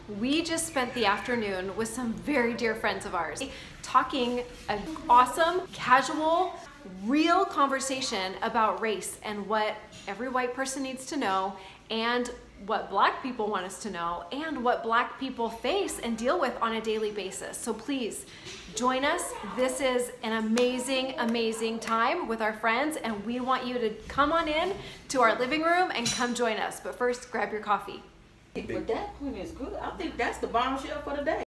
We just spent the afternoon with some very dear friends of ours, talking an awesome, casual, real conversation about race and what every white person needs to know, and what Black people want us to know, and what Black people face and deal with on a daily basis. So please join us. This is an amazing, amazing time with our friends, and we want you to come on in to our living room and come join us. But first, grab your coffee. But that point is good. I think that's the bombshell for the day.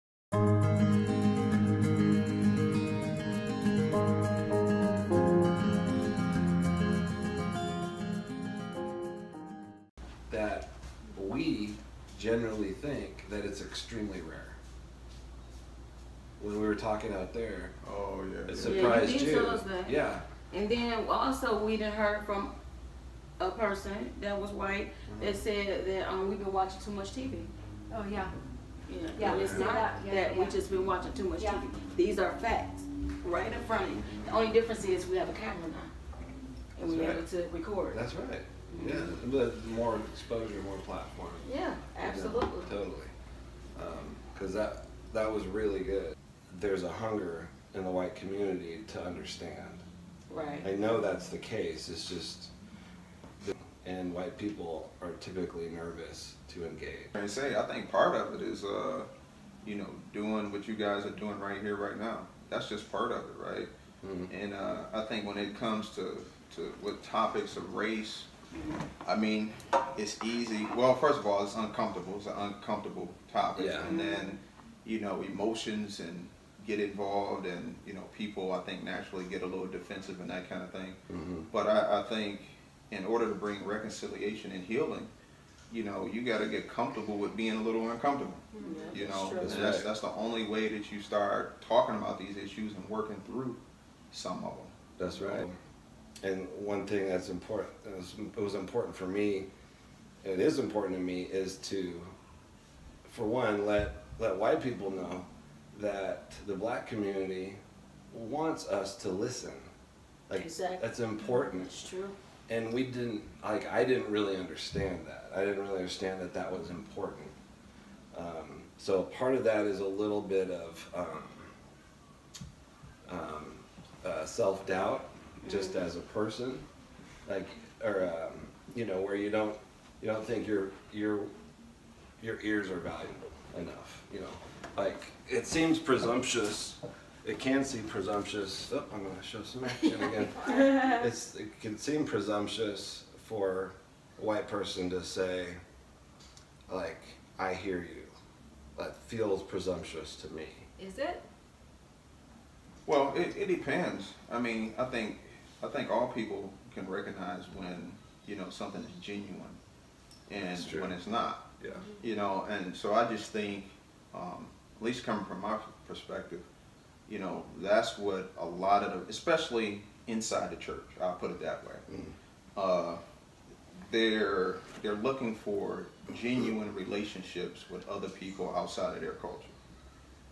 That we generally think that it's extremely rare. When we were talking out there, oh yeah, it surprised you. Did tell us that. Yeah. And then also we done heard from a person that was white that said that we've been watching too much TV. Oh yeah. Yeah, it's not that we just been watching too much TV. These are facts right in front of you. The only difference is we have a camera now, and we're able to record. That's right. Yeah, but more exposure, more platform. Yeah, absolutely. Yeah, totally. Because that was really good. There's a hunger in the white community to understand. Right. I know that's the case. It's just, and white people are typically nervous to engage. I think part of it is, you know, doing what you guys are doing right here, right now. That's just part of it, right? Mm-hmm. And I think when it comes to with topics of race, I mean, it's easy. Well, first of all, it's uncomfortable. It's an uncomfortable topic. Yeah. And then, you know, emotions and get involved, and, you know, people, I think, naturally get a little defensive and that kind of thing. Mm-hmm. But I think in order to bring reconciliation and healing, you know, you got to get comfortable with being a little uncomfortable. Mm-hmm. You know, that's the only way that you start talking about these issues and working through some of them. That's right. And one thing that's important, it was important for me, and it is important to me, is to, for one, let white people know that the Black community wants us to listen. Like, exactly. That's important. It's true. And we didn't, like, I didn't really understand that. I didn't really understand that that was important. So part of that is a little bit of self-doubt, just as a person, like, or you know, where you don't think your ears are valuable enough. You know, like, it seems presumptuous. It can seem presumptuous. Oh, I'm going to show some action again. It can seem presumptuous for a white person to say, like, I hear you. That feels presumptuous to me. Is it? Well, it depends. I mean, I think all people can recognize when, you know, something is genuine and when it's not. Yeah. You know, and so I just think, at least coming from my perspective, you know, that's what a lot of the, especially inside the church, I'll put it that way. Mm. They're looking for genuine relationships with other people outside of their culture.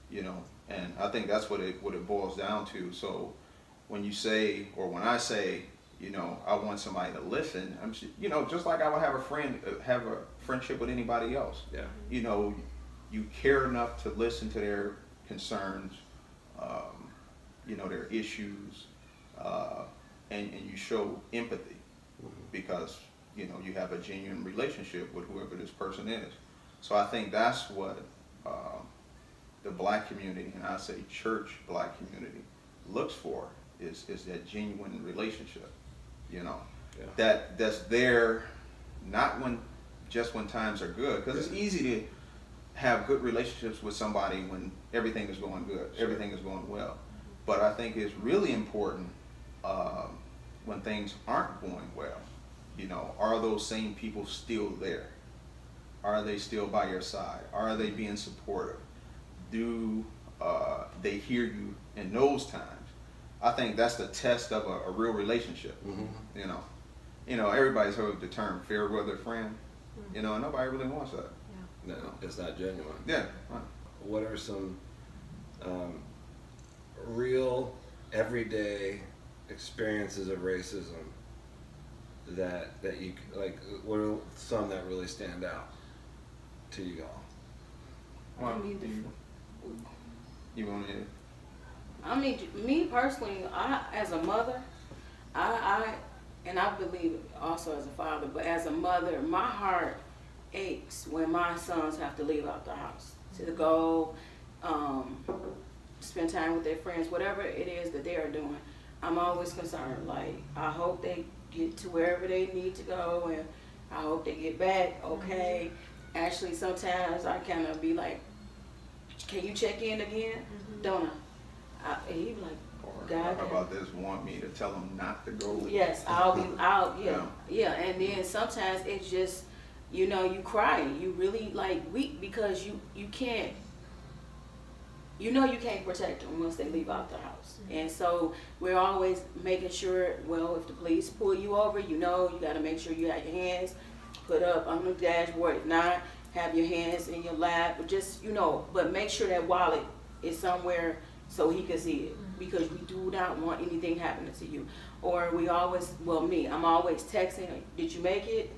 You know, and I think that's what it boils down to. So when you say, or when I say, you know, I want somebody to listen, you know, just like I would have a friendship with anybody else. Yeah. You know, you care enough to listen to their concerns, you know, their issues, and you show empathy because, you know, you have a genuine relationship with whoever this person is. So I think that's what the Black community, and I say church Black community, looks for is that genuine relationship. You know, that's there, not just when times are good, because it's easy to have good relationships with somebody when everything is going good, everything is going well. But I think it's really important when things aren't going well. You know, are those same people still there? Are they still by your side? Are they being supportive? Do they hear you in those times? I think that's the test of a real relationship. Mm-hmm. You know, everybody's heard the term fair weather friend. Mm-hmm. You know, and nobody really wants that. Yeah. No, it's not genuine. Yeah. Right. What are some real everyday experiences of racism that you like? What are some that really stand out to you all? Well, I mean, you want to? I mean, me personally, as a mother, and I believe also as a father, but as a mother, my heart aches when my sons have to leave out the house to go spend time with their friends, whatever it is that they are doing. I'm always concerned. Like, I hope they get to wherever they need to go, and I hope they get back okay. Actually, sometimes I kind of be like, can you check in again? Don't I? He be like, God, how about this? Want me to tell them not to go? Yes, yeah. And then sometimes it's just, you know, you cry, you really like weep because you can't, you know, you can't protect them once they leave out the house. And so we're always making sure, well, if the police pull you over, you know, you got to make sure you have your hands put up on the dashboard. If not, have your hands in your lap, but just, you know, but make sure that wallet is somewhere so he can see it, because we do not want anything happening to you. Or we always, well, me, I'm always texting, did you make it?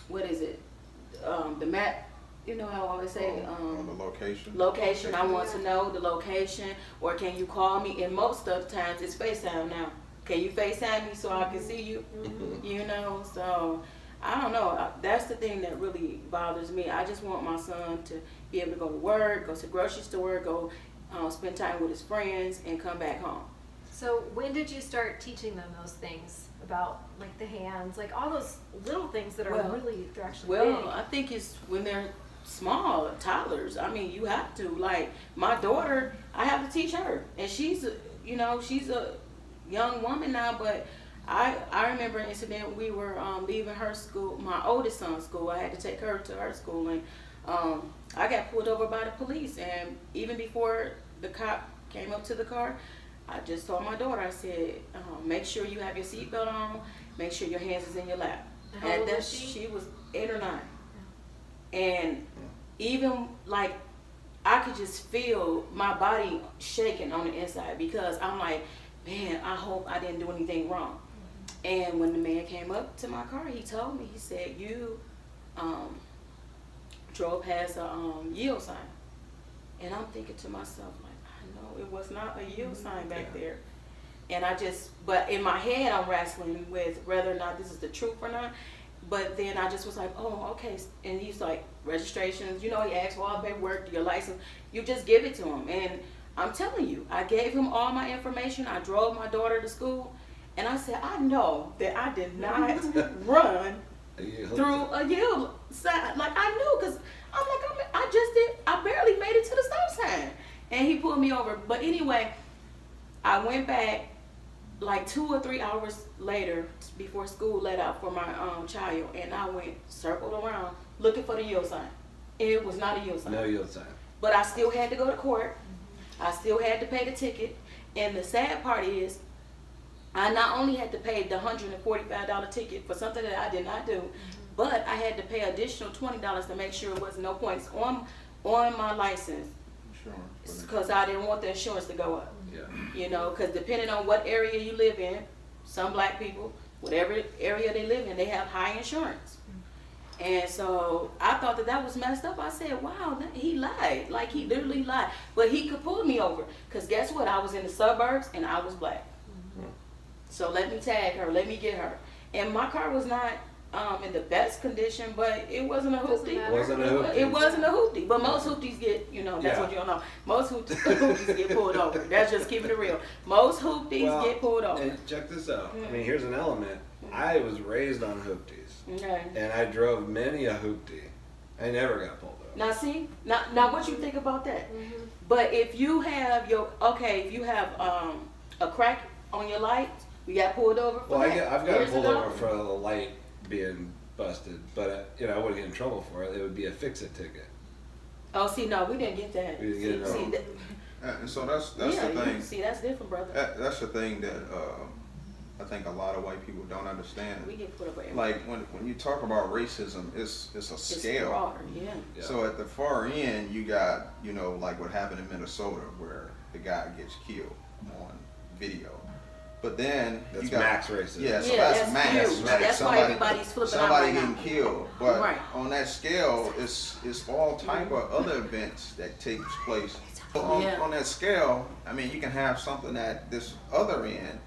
What is it? The map, you know how I always say, the location. Location, I want to know the location, or can you call me? And most of the times it's FaceTime now. Can you FaceTime me so I can see you? You know, so I don't know. That's the thing that really bothers me. I just want my son to be able to go to work, go to the grocery store, go spend time with his friends, and come back home. So when did you start teaching them those things about, like, the hands, like all those little things that are really, they're actually big? I think it's when they're small, toddlers. I mean, you have to. Like, my daughter, I have to teach her, and she's a young woman now, but I remember an incident. We were leaving her school, my oldest son's school. I had to take her to her school, and I got pulled over by the police. And even before the cop came up to the car, I just told my daughter, I said, make sure you have your seatbelt on, make sure your hands is in your lap. How old was she? She was 8 or 9. And even like, I could just feel my body shaking on the inside, because I'm like, man, I hope I didn't do anything wrong. And when the man came up to my car, he told me, he said, you drove past a yield sign. And I'm thinking to myself, like, I know it was not a yield sign back there. And but in my head, I'm wrestling with whether or not this is the truth or not. But then I just was like, oh, okay. And he's like, registrations, you know, he asked for all the paperwork, your license, you just give it to him. And I'm telling you, I gave him all my information. I drove my daughter to school. And I said, I know that I did not run through a yield sign. Like, I knew, because I'm like, I barely made it to the stop sign. And he pulled me over. But anyway, I went back like 2 or 3 hours later before school let out for my child. And I circled around looking for the yield sign. It was not a yield sign. No yield sign. But I still had to go to court. I still had to pay the ticket. And the sad part is, I not only had to pay the $145 ticket for something that I did not do, but I had to pay additional $20 to make sure it was no points on my license, because I didn't want the insurance to go up. You know, because depending on what area you live in, some black people, whatever area they live in, they have high insurance. And so I thought that was messed up. I said, wow, he lied. Like, he literally lied. But he could pull me over, because guess what? I was in the suburbs and I was black. So let me tag her, let me get her. And my car was not in the best condition, but it wasn't a hoopty. It wasn't a hoopty. But most hoopties get, you know, that's what you don't know. Most hoopties get pulled over. That's just keeping it real. Most hoopties get pulled over. And check this out. I mean, here's an element. I was raised on hoopties. Okay. And I drove many a hoopty. I never got pulled over. Now see, now what you think about that? But if you have if you have a crack on your light, you got pulled over for that. I've got pulled over for the light being busted, but you know, I wouldn't get in trouble for it. It would be a fix-it ticket. Oh, see, no, we didn't get that. We didn't get it. And so that's the thing. See, that's different, brother. That's the thing that I think a lot of white people don't understand. We get put over everything. Like when you talk about racism, it's a scale. Broader, yeah. So at the far end, you got, you know, like what happened in Minnesota, where the guy gets killed on video. But then that's you got max racism. Yeah, so that's max. That's why everybody's flipping out somebody right getting now. killed. But Right. on that scale, it's all type of other events that takes place. So on that scale, I mean, you can have something at this other end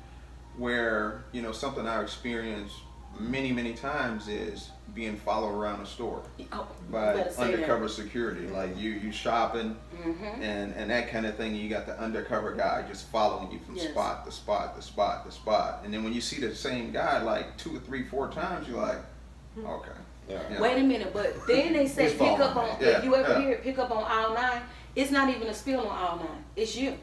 where, you know, something I experienced many times is being followed around a store by undercover security. Like you shopping and that kind of thing. You got the undercover guy just following you from spot to spot to spot to spot. And then when you see the same guy like 2 or 3, 4 times, you're like, okay. Yeah. Wait a minute, but then they say pick up on, if you ever hear it, pick up on aisle 9, it's not even a spill on aisle 9, it's you.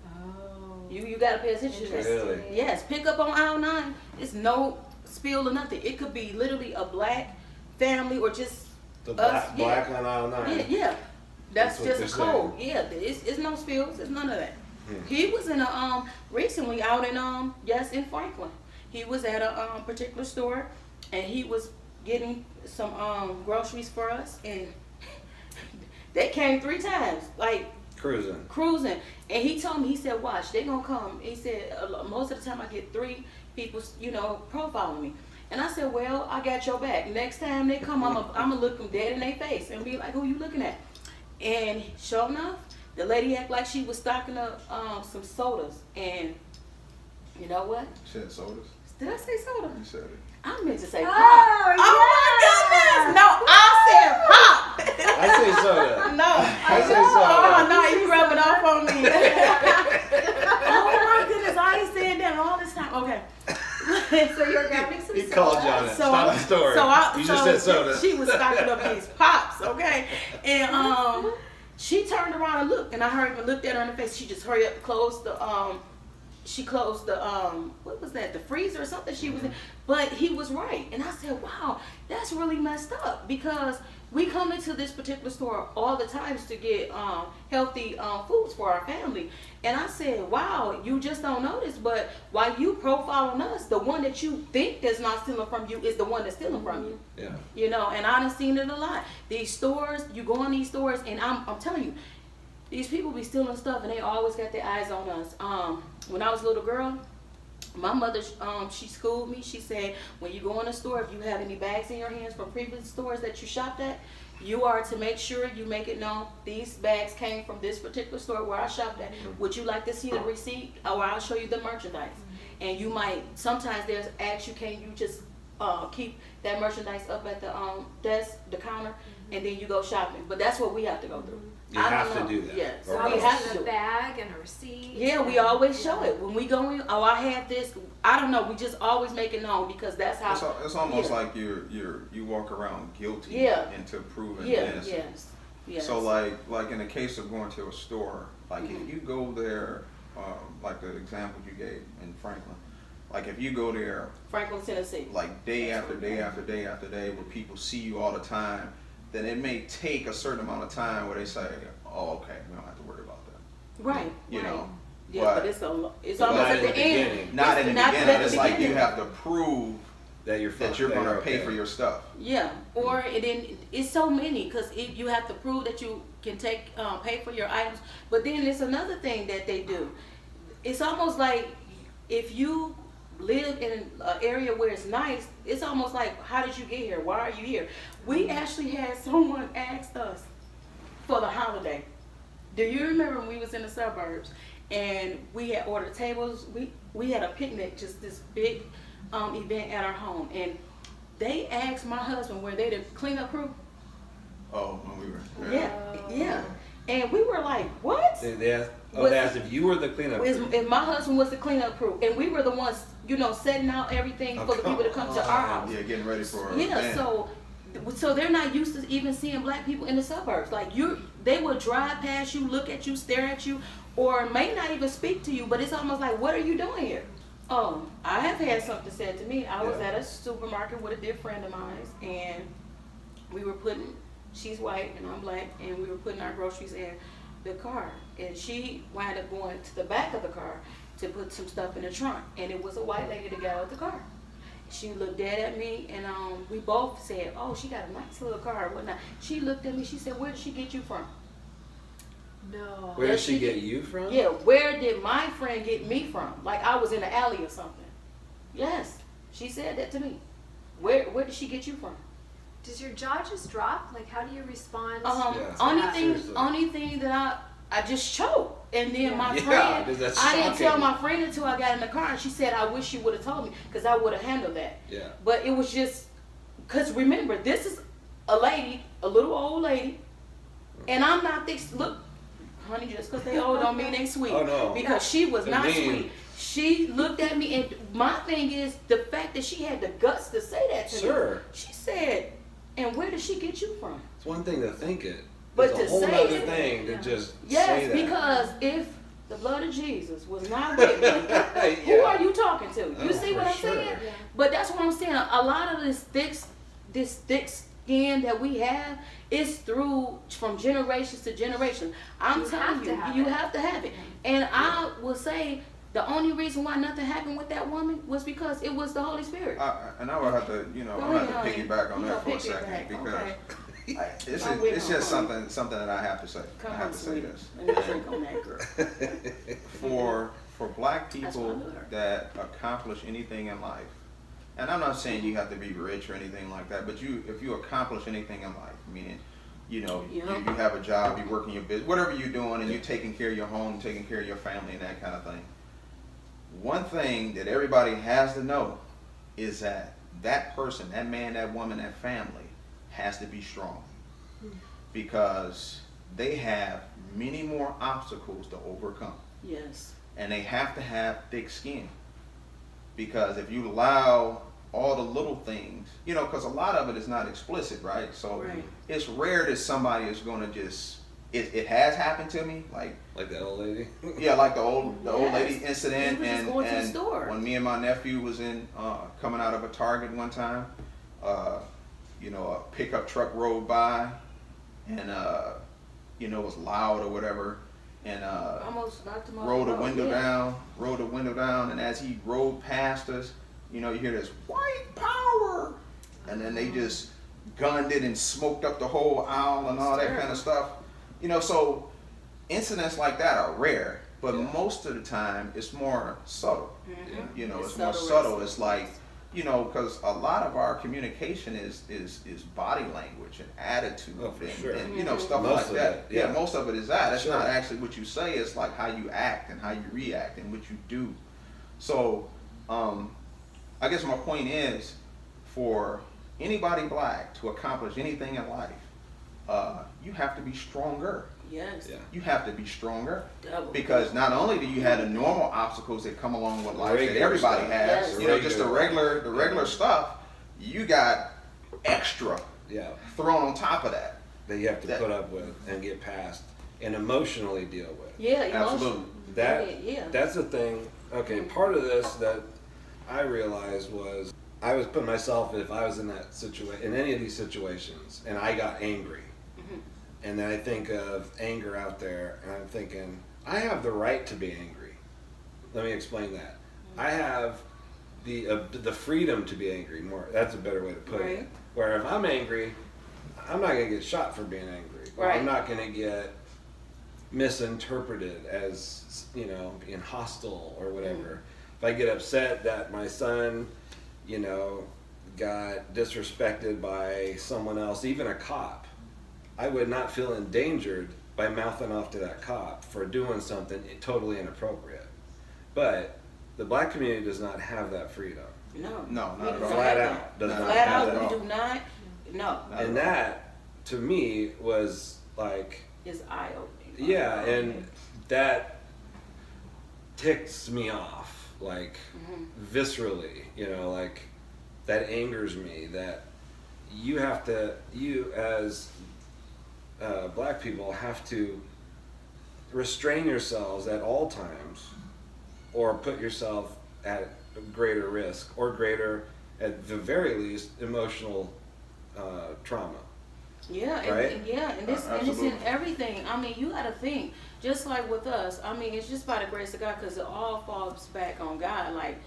Oh. You got to pay attention to this. Really? Yes, pick up on aisle 9, it's no spill or nothing. It could be literally a black family or just the us. black on aisle 9. Yeah. That's just a code. Saying. Yeah, it's no spills, it's none of that. He was in a, recently out in, in Franklin. He was at a particular store and he was getting some groceries for us, and they came 3 times, like cruising. And he told me, he said, watch, they gonna come. He said, most of the time I get 3 people, you know, profiling me. And I said, well, I got your back. Next time they come, I'm gonna look them dead in their face and be like, who you looking at? And sure enough, the lady acted like she was stocking up some sodas. And you know what? You said sodas? Did I say soda? You said it. I meant to say pop. Oh, Oh my goodness! No, I said pop. I say soda. No, I say soda. Oh no, you rubbing off on me. Oh my goodness, I ain't saying that all this time. Okay. So you're grabbing some He soda. called you on it. Stop the story. You just said soda. She was stocking up these pops, okay? And she turned around and looked, and I heard her looked at her in the face. She just hurried up and closed the she closed the what was that, the freezer or something she was in. But he was right, and I said, wow, that's really messed up, because we come into this particular store all the times to get healthy foods for our family. And I said, wow, you just don't notice, but while you profiling us, the one that you think that's not stealing from you is the one that's stealing from you. Yeah. You know, and I've seen it a lot. These stores, you go in these stores, and I'm telling you, these people be stealing stuff, and they always got their eyes on us. When I was a little girl, my mother, she schooled me. She said, when you go in a store, if you have any bags in your hands from previous stores that you shopped at, you are to make sure you make it known, these bags came from this particular store where I shopped at. Would you like to see the receipt, or I'll show you the merchandise? And you might, sometimes there's ask you, can you just keep that merchandise up at the desk, the counter, and then you go shopping. But that's what we have to go through. You have to do that. Yes. So We have to a do it. bag and a receipt. Yeah, we always show it. When we go in, oh, I had this. I don't know. We just always make it known, because that's how. It's almost like you walk around guilty into proving innocence. Yes. So like in the case of going to a store, like if you go there, like the example you gave in Franklin, like if you go there, Franklin, Tennessee, like day after day after day after day, where people see you all the time, then it may take a certain amount of time where they say, oh, okay, we don't have to worry about that. Right. You know. Yeah, but it's almost at the end. Not in the beginning. It's like you have to prove that you're going to pay for your stuff. Yeah, or it's so many, because you have to prove that you can pay for your items. But then there's another thing that they do. It's almost like if you live in an area where it's nice, it's almost like, how did you get here? Why are you here? We actually had someone ask us for the holiday. Do you remember when we was in the suburbs and we had ordered tables? We had a picnic, just this big event at our home, and they asked my husband, were they the cleanup crew? Oh, when we were. Yeah. And we were like, what? They asked if you were the cleanup crew. If my husband was the cleanup crew, and we were the ones, you know, setting out everything for the people to come to our house. Yeah, getting ready for so they're not used to even seeing black people in the suburbs. Like they will drive past you, look at you, stare at you, or may not even speak to you, but it's almost like, what are you doing here? I have had something said to me. I was at a supermarket with a dear friend of mine, and we were she's white and I'm black, and we were putting our groceries in the car, and she wound up going to the back of the car to put some stuff in the trunk, and it was a white lady that got out of the car. She looked dead at me, and we both said, oh, she got a nice little car or whatnot. She looked at me, she said, where did she get you from? No. Where did she get you from? Yeah, where did my friend get me from? Like I was in the alley or something. Yes, she said that to me. Where did she get you from? Does your jaw just drop? Like, how do you respond? Yeah. Only thing that I just choked. And then my Yeah, friend, that's I didn't tell shocking. my friend until I got in the car, and she said, I wish you would have told me, because I would have handled that. Yeah. But it was just, because remember, this is a lady, a little old lady, and I'm not this, look, honey, just because they old don't mean they sweet. Oh, no. Because she was I not mean- sweet. She looked at me, and my thing is, the fact that she had the guts to say that to me. Sure. She said, and where did she get you from? It's one thing to think it. But It's to a whole say other it- thing to just say Yes, that. because if the blood of Jesus was not with me, who Yeah. are you talking to? You Oh, see for what I'm sure. saying? Yeah. But that's what I'm saying. A lot of this thick skin that we have is from generations to generation. I'm You telling have to you, have you it. have to have it. And I will say the only reason why nothing happened with that woman was because it was the Holy Spirit. And I would have to, Go I'm ahead, gonna have to honey. piggyback on You that for gonna a second piggyback, because okay. I'm it's with just her, honey. something that I have to say. Come I on, have to say sweetie. this. Let me drink on that, girl. For black That's people why I love her. that accomplish anything in life, and I'm not saying you have to be rich or anything like that, but if you accomplish anything in life, meaning you have a job, you work in your business, whatever you're doing, and you're taking care of your home, taking care of your family, and that kind of thing. One thing that everybody has to know is that person, that man, that woman, that family has to be strong, because they have many more obstacles to overcome. Yes. And they have to have thick skin, because if you allow all the little things, because a lot of it is not explicit, right? So Right. it's rare that somebody is going to just, it has happened to me, like that old lady? yeah, like the old Yes. lady incident, We was just and going to the store. when me and my nephew was coming out of a Target one time, a pickup truck rolled by, and it was loud or whatever, and Almost knocked him off rolled the road, window yeah. down, and as he rolled past us, you hear this white power, and then they just gunned it and smoked up the whole aisle and all that kind of stuff. So incidents like that are rare, but most of the time it's more subtle. Mhm. It's more subtle. It's like, because a lot of our communication is body language and attitude, Oh, for and, sure. and stuff Most like of that. it, Yeah, yeah. most of it is that. It's Sure. not actually what you say. It's like how you act and how you react and what you do. So, I guess my point is, for anybody black to accomplish anything in life, you have to be stronger. Yes. Yeah. You have to be stronger, Double. because not only do you have the normal obstacles that come along with life that Regular everybody stuff. has, Yes. just the regular stuff, you got extra Yeah. thrown on top of that. That you have to put up with and get past and emotionally deal with. Yeah, Absolutely. emotion. That's the thing. Okay, part of this that I realized was I was putting myself, if I was in that situation, in any of these situations, and I got angry, and then I think of anger out there, and I'm thinking, I have the right to be angry. Let me explain that. I have the freedom to be angry. More, that's a better way to put Right. it. Where if I'm angry, I'm not gonna get shot for being angry. Or Right. I'm not gonna get misinterpreted as being hostile or whatever. If I get upset that my son got disrespected by someone else, even a cop, I would not feel endangered by mouthing off to that cop for doing something totally inappropriate. But the black community does not have that freedom. No, No, we not do at all. Flat have out does No. not Flat have out, that. we do not. No, Not And at all. that, to me, was like, it's eye opening. yeah, and that ticks me off, like, viscerally, like, that angers me, that you as black people have to restrain yourselves at all times, or put yourself at greater risk, or greater, at the very least, emotional trauma. Yeah, Right? and it's in Absolutely. everything. I mean, you got to think, just like with us. I mean, it's just by the grace of God, because it all falls back on God. Like,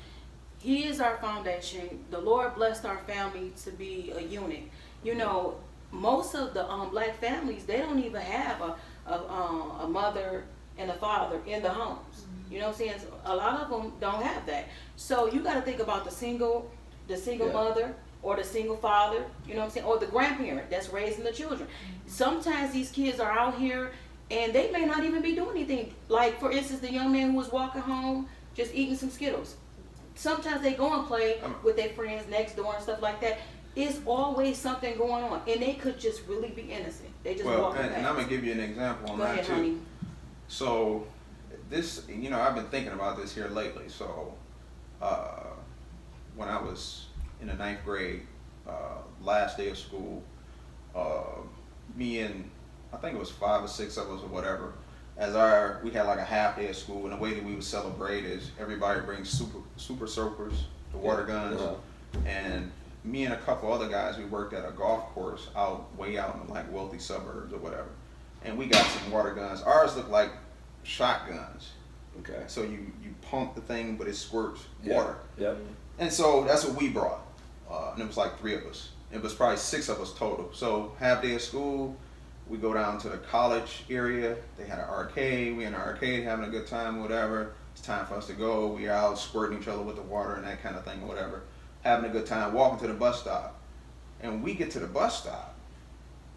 He is our foundation. The Lord blessed our family to be a unit. most of the black families, they don't even have a mother and a father in the homes. You know what I'm saying? So a lot of them don't have that. So you got to think about the single mother or the single father, you know what I'm saying, or the grandparent that's raising the children. Sometimes these kids are out here and they may not even be doing anything. Like, for instance, the young man who was walking home just eating some Skittles. Sometimes they go and play with their friends next door and stuff like that. It's always something going on, and they could just really be innocent. They just walk past. And I'm gonna give you an example on Go that ahead, too. honey. So this, you know, I've been thinking about this here lately. So when I was in the 9th grade, last day of school, me and I think it was 5 or 6 of us or whatever, we had like a half day of school, and the way that we would celebrate is everybody brings super soakers, the water guns, and me and a couple other guys, we worked at a golf course way out in like wealthy suburbs or whatever, and we got some water guns. Ours looked like shotguns. Okay. So you pump the thing, but it squirts water. Yep. And so that's what we brought, and it was like 3 of us. It was probably 6 of us total. So half day of school, we go down to the college area. They had an arcade. We in the arcade having a good time, whatever. It's time for us to go. We out squirting each other with the water and that kind of thing, or whatever. Having a good time, walking to the bus stop. And we get to the bus stop,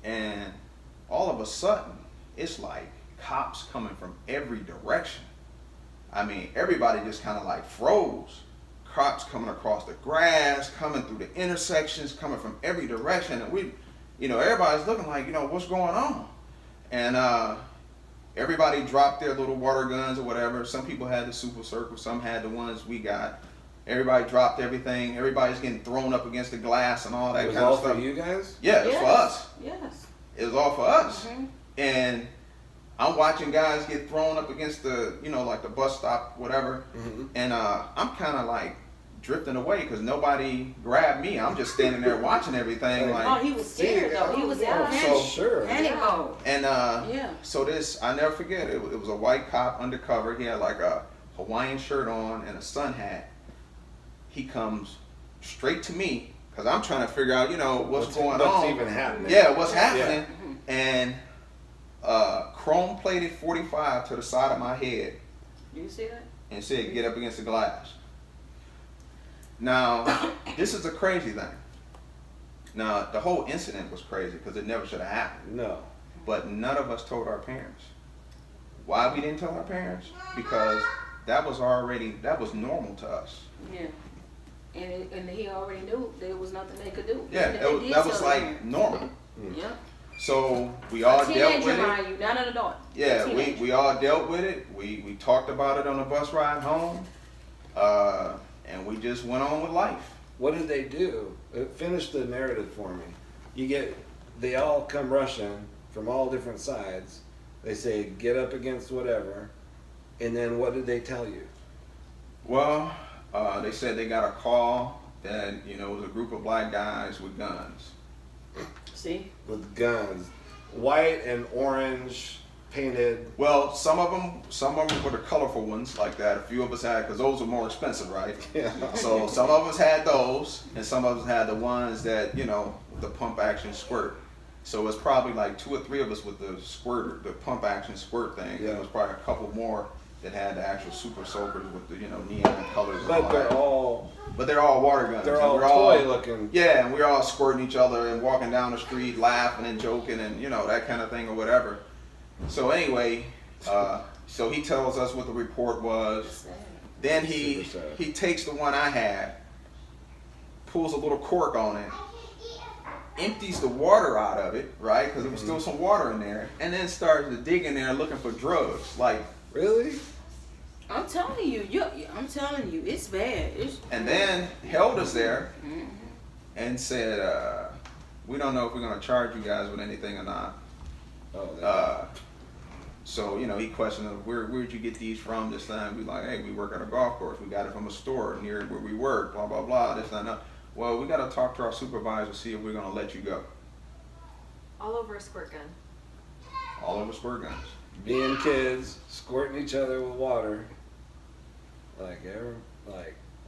and all of a sudden, it's like cops coming from every direction. I mean, everybody just kind of like froze. Cops coming across the grass, coming through the intersections, coming from every direction. And we, you know, everybody's looking like, you know, what's going on? And everybody dropped their little water guns or whatever. Some people had the super circle, some had the ones we got. Everybody dropped everything. Everybody's getting thrown up against the glass and all that kind of stuff. It was all for you guys? Yeah, it was for us. Yes. It was all for us. And I'm watching guys get thrown up against the, you know, like the bus stop, whatever. And I'm kind of like drifting away because nobody grabbed me. I'm just standing there watching everything. Like, oh, he was scared though. He was in panic mode. And so this, I never forget, it was a white cop undercover. He had like a Hawaiian shirt on and a sun hat. He comes straight to me because I'm trying to figure out, you know, what's going on. What's even happening. Yeah, what's happening. And chrome plated 45 to the side of my head. You see that? And said, get up against the glass. Now, this is a crazy thing. Now, the whole incident was crazy because it never should have happened. No. But none of us told our parents. Why we didn't tell our parents? Because that was normal to us. Yeah. And he already knew there was nothing they could do. Yeah, that was like normal. Yeah. So we all dealt with it. You not an adult. Yeah, we all dealt with it. We talked about it on the bus ride home. And we just went on with life. What did they do? Finish the narrative for me. They all come rushing from all different sides. They say, get up against whatever. And then what did they tell you? Well, they said they got a call that, you know, it was a group of black guys with guns. See? With guns. White and orange painted. Well, some of them were the colorful ones like that. A few of us had, because those were more expensive, right? Yeah. So some of us had those, and some of us had the ones that, you know, the pump action squirt. So it's probably like 2 or 3 of us with the squirter, the pump action squirt thing. Yeah. There was probably a couple more that had the actual super soakers with the, you know, neon colors. But they're all water guns. They're all toy looking. Yeah, and we're all squirting each other and walking down the street, laughing and joking and, you know, that kind of thing or whatever. So anyway, so he tells us what the report was. Then he takes the one I had, pulls a little cork on it, empties the water out of it, right? Because there was still some water in there, and then starts to dig in there looking for drugs. Like, really? I'm telling you, it's bad. And then held us there and said, we don't know if we're going to charge you guys with anything or not. So, you know, he questioned us, where'd you get these from this time? We like, hey, we work at a golf course. We got it from a store near where we work, blah, blah, blah, this and that. Well, we got to talk to our supervisor, see if we're going to let you go. All over a squirt gun. All over squirt guns. Being kids, squirting each other with water.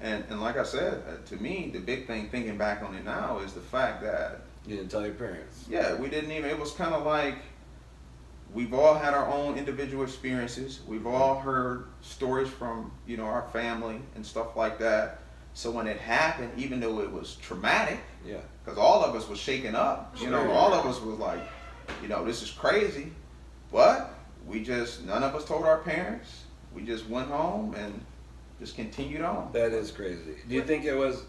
And like I said, to me, the big thing, thinking back on it now, is the fact that You didn't tell your parents? Yeah, we didn't even, it was kind of like, we've all had our own individual experiences. We've all heard stories from, you know, our family and stuff like that. So when it happened, even though it was traumatic, yeah, because all of us was shaken up, you know, all of us was like, you know, this is crazy. But we just, none of us told our parents. We just went home and just continued on. That is crazy. Do you think it was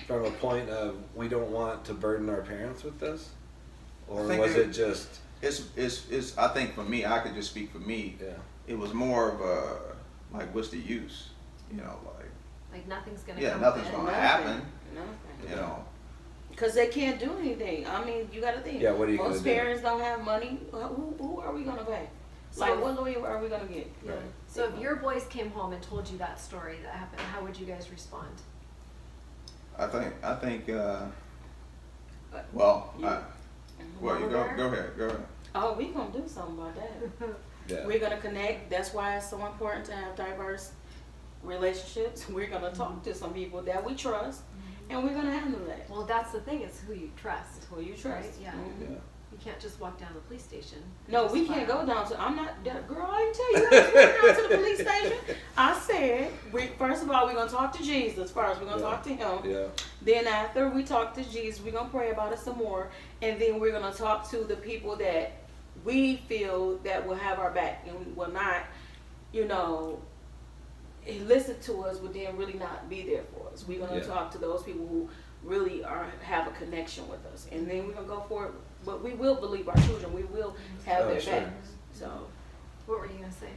from a point of we don't want to burden our parents with this, or was it just? It's. I think for me, I could just speak for me. Yeah. It was more of a like, what's the use? You know, like nothing's gonna. Yeah, come nothing's of it. gonna happen. Nothing. You know. Because they can't do anything. I mean, you got to think. Yeah, what are you Most gonna do? parents don't have money. Who are we gonna pay? So, like, what lawyer are we gonna get? Yeah. So if your boys came home and told you that story that happened, how would you guys respond? I think. Well, you go ahead. Oh, we gonna do something about that. Yeah. We're gonna connect. That's why it's so important to have diverse relationships. We're gonna talk to some people that we trust, and we're gonna handle that. Well, that's the thing, is who you trust. Who you trust? Right? Yeah. Yeah. You can't just walk down to the police station. No, Just we can't file. go down to. I'm not that girl. I didn't tell you I was going down to the police station. I said, first of all, we're gonna talk to Jesus first. We're gonna talk to Him. Yeah. Then after we talk to Jesus, we're gonna pray about it some more, and then we're gonna talk to the people that we feel that will have our back and will not, you know, listen to us, but then really not be there for us. We're gonna talk to those people who really have a connection with us, and then we're gonna go for it. But we will believe our children. We will have their back. So, what were you gonna say?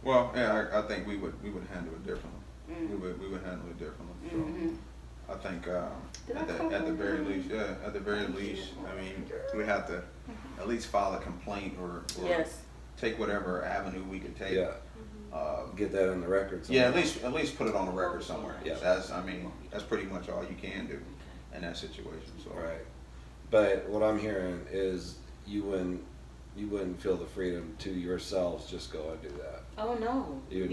Well, yeah, I think we would handle it differently. We would handle it differently. So I think at the very least, I mean, we have to at least file a complaint or take whatever avenue we could take. Yeah. Get that on the record somewhere. Yeah, at least put it on the record somewhere. Yeah. That's pretty much all you can do in that situation. So. Right. But what I'm hearing is you wouldn't feel the freedom to yourselves just go and do that. Oh no. You would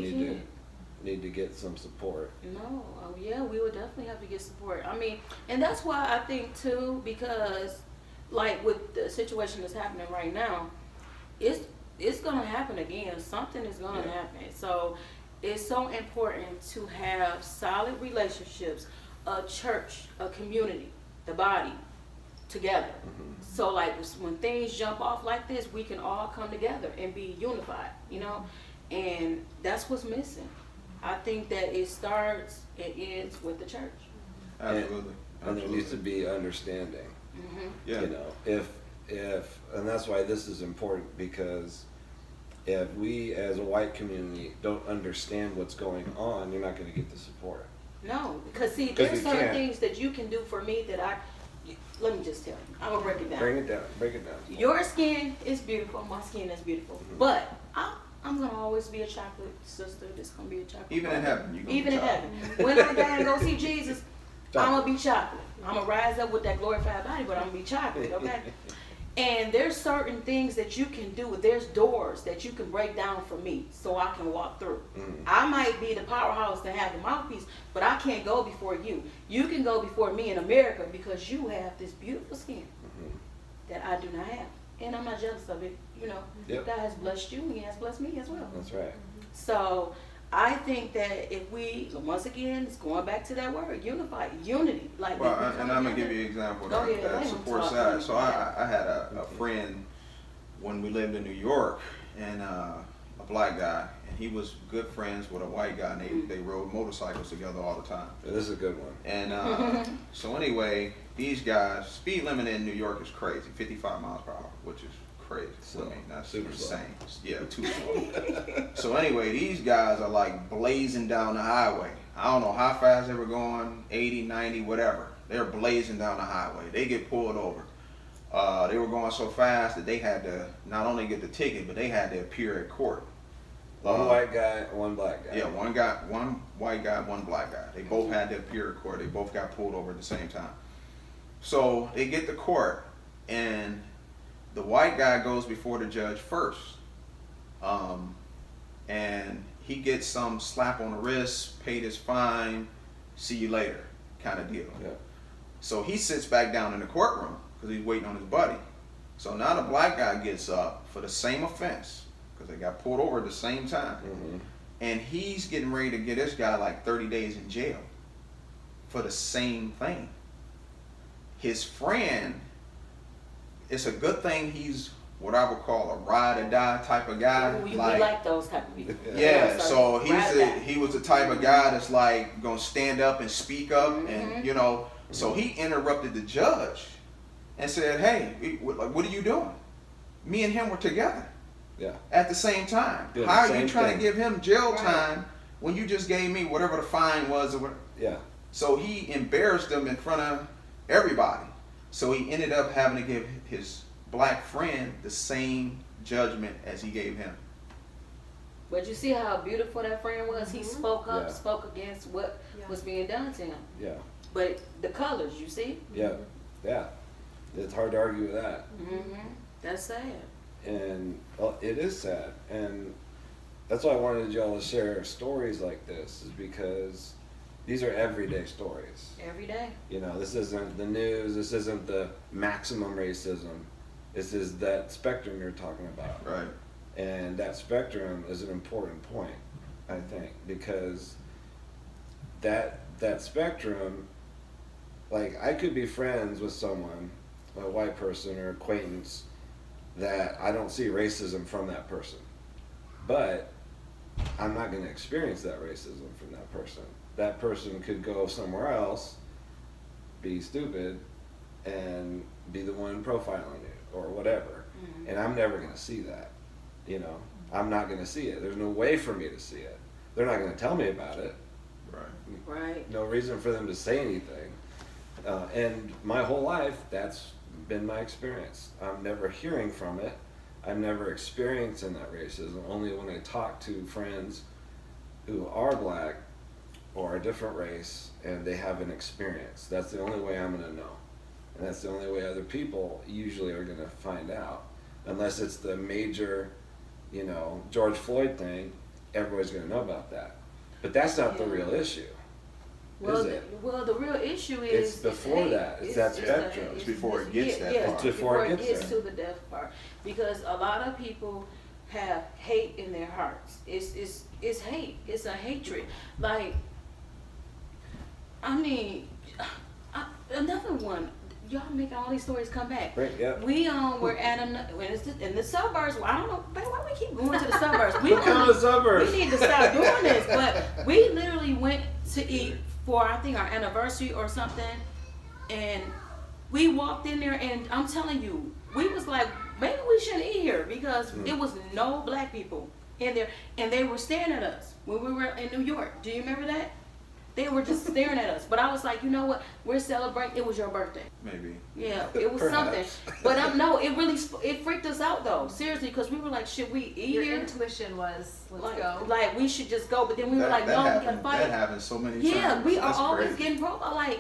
need to get some support. No. Oh yeah, we would definitely have to get support. I mean, and that's why I think too, because like with the situation that's happening right now, it's gonna happen again. Something is gonna happen. So it's so important to have solid relationships, a church, a community, the body together. So like when things jump off like this, we can all come together and be unified, you know? And that's what's missing. I think that it starts and ends with the church. Absolutely. And there needs to be understanding. Yeah. You know, and that's why this is important, because if we as a white community don't understand what's going on, you're not going to get the support. No, because see, there's certain things that you can do for me that let me just tell you. I'm going to break it down. Break it down. Your skin is beautiful. My skin is beautiful. But I'm going to always be a chocolate sister. That's going to be a chocolate. Even in heaven. You're gonna Even be in chocolate. heaven. When I die and go see Jesus, I'm going to be chocolate. I'm going to rise up with that glorified body, but I'm going to be chocolate, okay? And there's certain things that you can do. There's doors that you can break down for me so I can walk through. I might be the powerhouse to have the mouthpiece, but I can't go before you. You can go before me in America because you have this beautiful skin that I do not have. And I'm not jealous of it. You know, God has blessed you and He has blessed me as well. That's right. So I think that if we, once again, it's going back to that word, unity. Like, well, and I'm going to give you an example of that support side. So I had a friend when we lived in New York, and a black guy, and he was good friends with a white guy, and they rode motorcycles together all the time. This is a good one. And so anyway, these guys, speed limit in New York is crazy, 55 miles per hour, which is crazy. So, I mean, that's super insane. Yeah, too slow. So anyway, these guys are like blazing down the highway. I don't know how fast they were going, 80, 90, whatever. They're blazing down the highway. They get pulled over. They were going so fast that they had to not only get the ticket, but they had to appear at court. One white guy, one black guy. Yeah, one white guy, one black guy. They both had to appear at court. They both got pulled over at the same time. So they get to court, and the white guy goes before the judge first. And he gets some slap on the wrist, paid his fine, see you later kind of deal. Yeah. So he sits back down in the courtroom because he's waiting on his buddy. So now the black guy gets up for the same offense because they got pulled over at the same time. And he's getting ready to get this guy like 30 days in jail for the same thing. His friend, it's a good thing he's what I would call a ride or die type of guy. We like those type of people. Yeah, so he was the type of guy that's like gonna stand up and speak up, and you know. So he interrupted the judge and said, "Hey, what are you doing? Me and him were together. Yeah. At the same time. Yeah, how are you trying to give him jail time when you just gave me whatever the fine was or whatever?" Yeah. So he embarrassed them in front of everybody. So he ended up having to give his black friend the same judgment as he gave him. But you see how beautiful that friend was? He spoke up, spoke against what was being done to him. Yeah. But the colors, you see? Yeah. Yeah. It's hard to argue with that. That's sad. And well, it is sad. And that's why I wanted y'all to share stories like this, is because these are everyday stories. Every day. You know, this isn't the news, this isn't the maximum racism. This is that spectrum you're talking about. Right. And that spectrum is an important point, I think, because that spectrum, like, I could be friends with someone, a white person or acquaintance, that I don't see racism from that person. But I'm not going to experience that racism from that person. That person could go somewhere else, be stupid, and be the one profiling you or whatever. And I'm never going to see that. You know, I'm not going to see it. There's no way for me to see it. They're not going to tell me about it. Right. No reason for them to say anything. And my whole life, that's been my experience. I'm never hearing from it. I'm never experiencing that racism. Only when I talk to friends who are black or a different race and they have an experience. That's the only way I'm going to know. And that's the only way other people usually are going to find out. Unless it's the major, you know, George Floyd thing, everybody's going to know about that. But that's not the real issue. Well, is it? Well, the real issue is it's before that. It's that spectrum. It's before it gets that part. It's before it gets to the death part. Because a lot of people have hate in their hearts. It's hate. It's a hatred. Like, I mean, another one. Y'all making all these stories come back. Right, yeah. We were at in the suburbs. Well, I don't know, babe, why we keep going to the suburbs? The suburbs. We need to stop doing this. But we literally went to eat for, I think, our anniversary or something, and we walked in there, and I'm telling you, we was like, maybe we shouldn't eat here because it was no black people in there, and they were staring at us when we were in New York. Do you remember that? They were just staring at us. But I was like, you know what? We're celebrating. It was your birthday. Maybe. Yeah, it was something. But no, it really freaked us out though. Seriously, because we were like, should we eat Your here? intuition was, let's go. Like we should just go. But then we were like, no, we gotta fight. That happens so many times. Yeah, we are That's always crazy. getting profiled. Like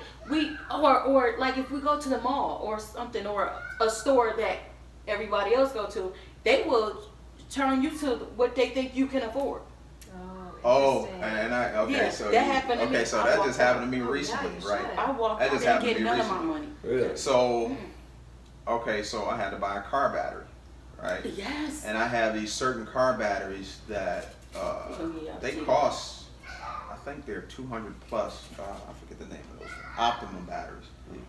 or like if we go to the mall or something or a store that everybody else go to, they will turn you to what they think you can afford. Oh, and so that happened to me. So that just happened to me recently, right? I walked out, didn't get none of my money. Really? So, so I had to buy a car battery, right? Yes. And I have these certain car batteries that they cost, I think they're 200 plus. I forget the name of those. Optimum batteries.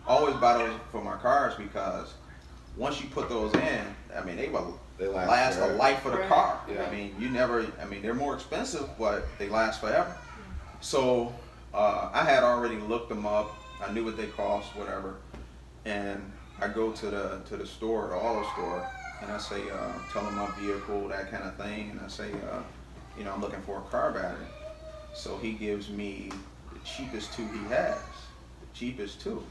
I always buy those for my cars because once you put those in, I mean, they will last the life of the car. Yeah. I mean, they're more expensive, but they last forever. So I had already looked them up. I knew what they cost, whatever. And I go to the store, the auto store, and I say, tell them my vehicle, that kind of thing. And I say, I'm looking for a car battery. So he gives me the cheapest two he has. The cheapest two.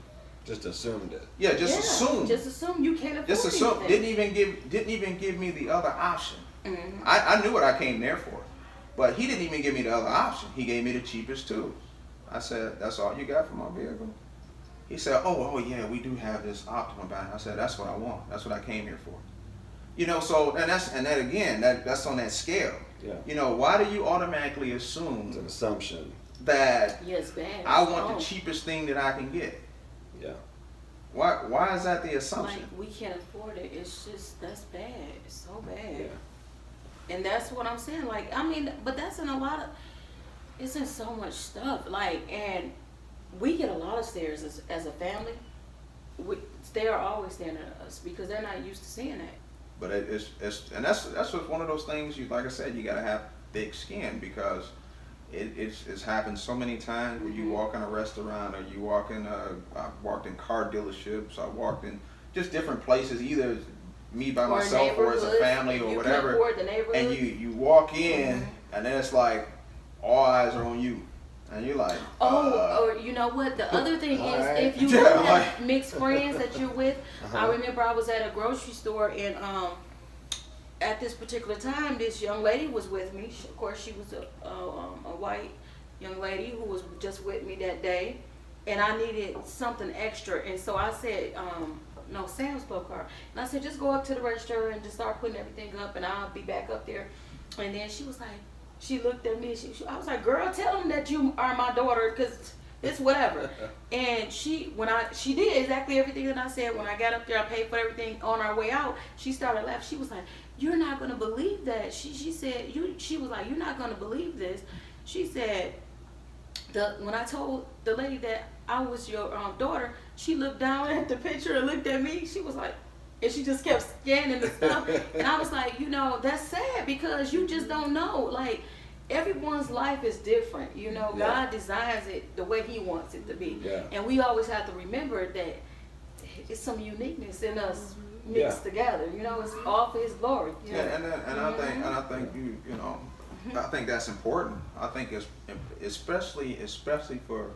Just assumed it. Yeah, assume. Just assume you can't afford Just assume. anything. Didn't even give me the other option. I knew what I came there for, but he didn't even give me the other option. He gave me the cheapest two. I said, "That's all you got for my vehicle?" He said, "Oh yeah, we do have this Optima battery." I said, "That's what I want. That's what I came here for." So that's on that scale. Yeah. Why do you automatically assume It's an assumption. that Yes, bad. I want the cheapest thing that I can get? Yeah. Why is that the assumption? Like, we can't afford it. It's just, that's bad. It's so bad. Yeah. And that's what I'm saying. Like, I mean, but that's in a lot of, it's in so much stuff. Like, and we get a lot of stares as a family. They are always staring at us because they're not used to seeing that. But it's and that's just one of those things. You, like I said, you gotta have thick skin, because it's happened so many times where you walk in a restaurant, or you walk in I've walked in car dealerships, I walked in just different places, either me by myself or as a family or whatever, and you walk in and then it's like all eyes are on you. And you're like, or you know what? The other thing is, right. if you have mixed friends that you're with, I remember I was at a grocery store, and at this particular time, this young lady was with me. Of course, she was a white young lady who was just with me that day, and I needed something extra, and so I said, no, Sam's Club card, and I said, just go up to the register and just start putting everything up, and I'll be back up there. And then she was like, she looked at me, I was like, girl, tell them that you are my daughter, because it's whatever. And she did exactly everything that I said. When I got up there, I paid for everything. On our way out, she started laughing. She was like, you're not going to believe that. She said, she was like, you're not going to believe this. She said, when I told the lady that I was your daughter, she looked down at the picture and looked at me. She was like, and she just kept scanning the stuff. And I was like, you know, that's sad, because you just don't know. Like, everyone's life is different. You know, God designs it the way He wants it to be. Yeah. And we always have to remember that it's some uniqueness in us mixed together. You know, it's all for His glory. Yeah, and I think you know, I think that's important. I think it's especially for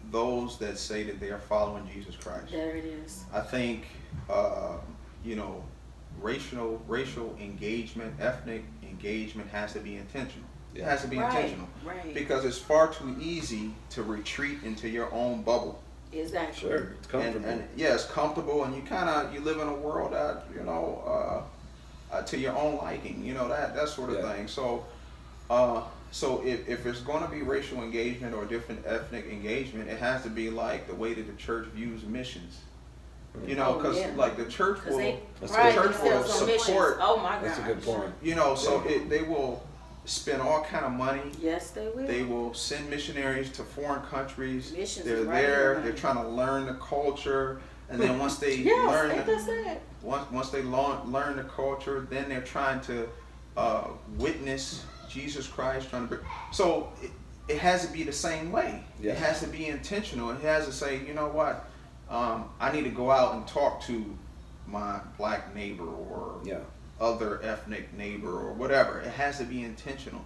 those that say that they are following Jesus Christ. There it is. I think you know, racial engagement, ethnic engagement has to be intentional. It has to be intentional. Right. Because it's far too easy to retreat into your own bubble. Exactly. Sure, it's comfortable. And yeah, it's comfortable, and you live in a world that, you know, to your own liking, you know, that sort of thing. So if it's going to be racial engagement or different ethnic engagement, it has to be like the way that the church views missions. You know, because like the church will support. Oh my God, that's a good point. You know, so they will spend all kind of money. Yes, they will. They will send missionaries to foreign countries. Missions, they're there. They're trying to learn the culture, and then once they once they learn the culture, then they're trying to witness Jesus Christ. So it has to be the same way. Yeah. It has to be intentional. It has to say, you know what, I need to go out and talk to my black neighbor or other ethnic neighbor or whatever. It has to be intentional.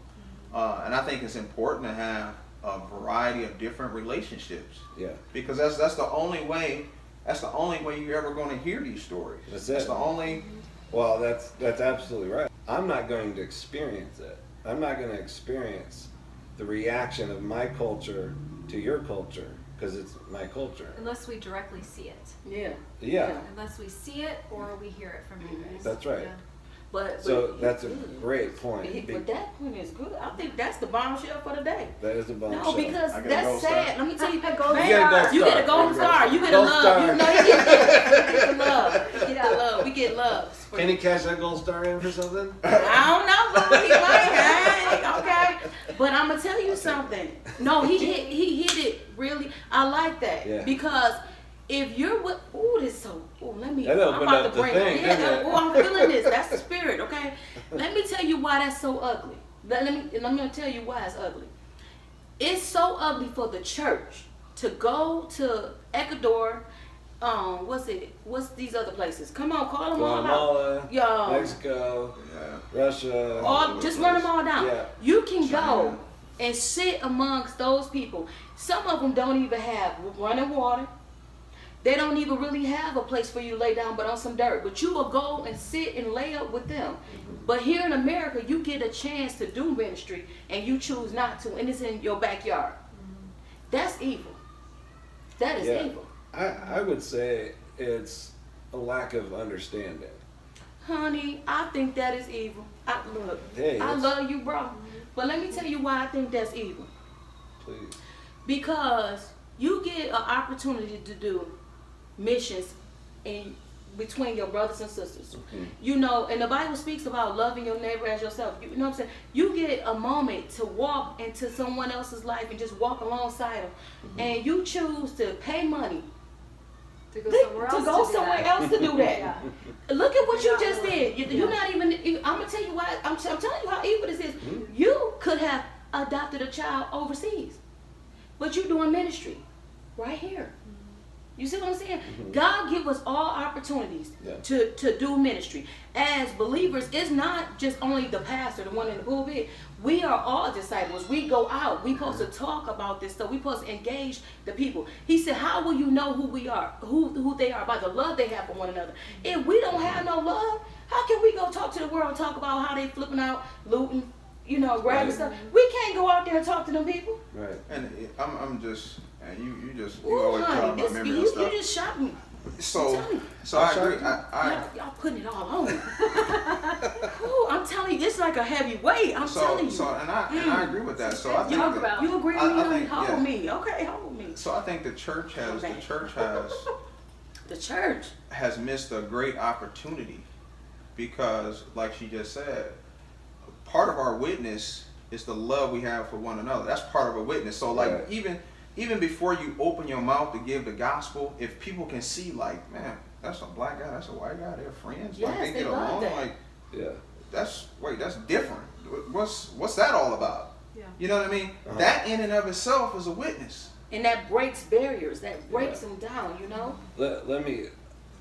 And I think it's important to have a variety of different relationships. Yeah. Because that's the only way. That's the only way you're ever going to hear these stories. That's the only. Well, that's absolutely right. I'm not going to experience it. I'm not going to experience the reaction of my culture to your culture, because it's my culture. Unless we directly see it. Yeah. Unless we see it or we hear it from you guys. That's right. Yeah. So that's a great point. But that point is good. I think that's the bombshell for the day. That is the bombshell. No, because that's sad. Let me tell you, you get a golden star. You get a love. You know, you get the love. You get the love. We get love. Can he cash that gold star in for something? I don't know, but he might. Okay, but I'm gonna tell you something. No, he hit it really. I like that because. If you're with, let me, I'm about to bring it. I'm feeling this. That's the spirit, okay? Let me tell you why that's so ugly. Let me tell you why it's ugly. It's so ugly for the church to go to Ecuador, what's these other places? Come on, call them all out. Mexico, Russia. Just run them all down. Yeah. You can go and sit amongst those people. Some of them don't even have running water. They don't even really have a place for you to lay down but on some dirt. But you will go and sit and lay up with them. But here in America, you get a chance to do ministry and you choose not to, and it's in your backyard. That's evil. That is evil. I would say it's a lack of understanding. Honey, I think that is evil. I love you, bro. But let me tell you why I think that's evil. Please. Because you get an opportunity to do missions in between your brothers and sisters. You know, and the Bible speaks about loving your neighbor as yourself. You know what I'm saying? You get a moment to walk into someone else's life and just walk alongside them, and you choose to pay money to go somewhere else to do that. Yeah. Look at what you just did. You're not even. I'm gonna tell you why. I'm telling you how evil this is. You could have adopted a child overseas, but you're doing ministry right here. You see what I'm saying? God give us all opportunities to do ministry. As believers, it's not just only the pastor, the one in the pulpit. We are all disciples. We go out. We supposed to talk about this stuff. We supposed to engage the people. He said, how will you know who we are, who they are, by the love they have for one another? If we don't have no love, how can we go talk to the world and talk about how they flipping out, looting, you know, grabbing stuff? We can't go out there and talk to them people. Right. And I'm just, and you Ooh, always honey, talk about memory and stuff. You just shot me. So I agree. Y'all putting it all on me. Ooh, I'm telling you, it's like a heavy weight. I'm telling you. And I agree with that. So I think you agree with me? I think, hold me. Okay, hold me. So I think the church has the church has missed a great opportunity, because, like she just said, part of our witness is the love we have for one another. That's part of a witness. So like even before you open your mouth to give the gospel, if people can see, like, man, that's a black guy, that's a white guy, they're friends, yes, like they get along, that. like, that's different. What's that all about? Yeah. You know what I mean? That in and of itself is a witness. And that breaks barriers, that breaks them down, you know? Let me,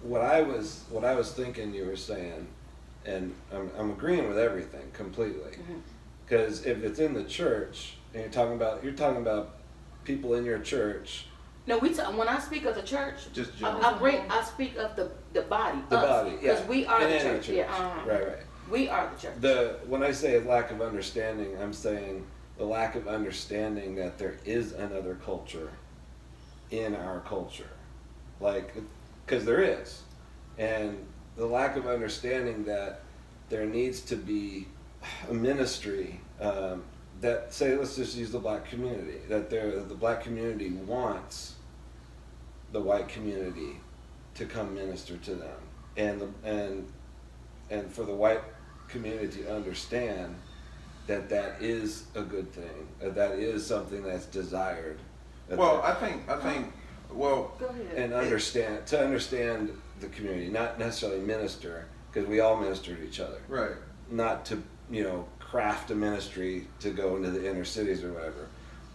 what I was thinking you were saying, and I'm agreeing with everything completely. Because if it's in the church, and you're talking about people in your church. No, when I speak of the church, I speak of the body. The body, yeah. Because we are the church. Yeah, right. We are the church. When I say lack of understanding, I'm saying the lack of understanding that there is another culture in our culture, like, because there is, and the lack of understanding that there needs to be a ministry that, say, let's just use the black community, that the black community wants the white community to come minister to them, and for the white community to understand that is a good thing, that is something that's desired. Well, I think go ahead. And understand the community, not necessarily minister, because we all minister to each other. Right. Not to, craft a ministry to go into the inner cities or whatever,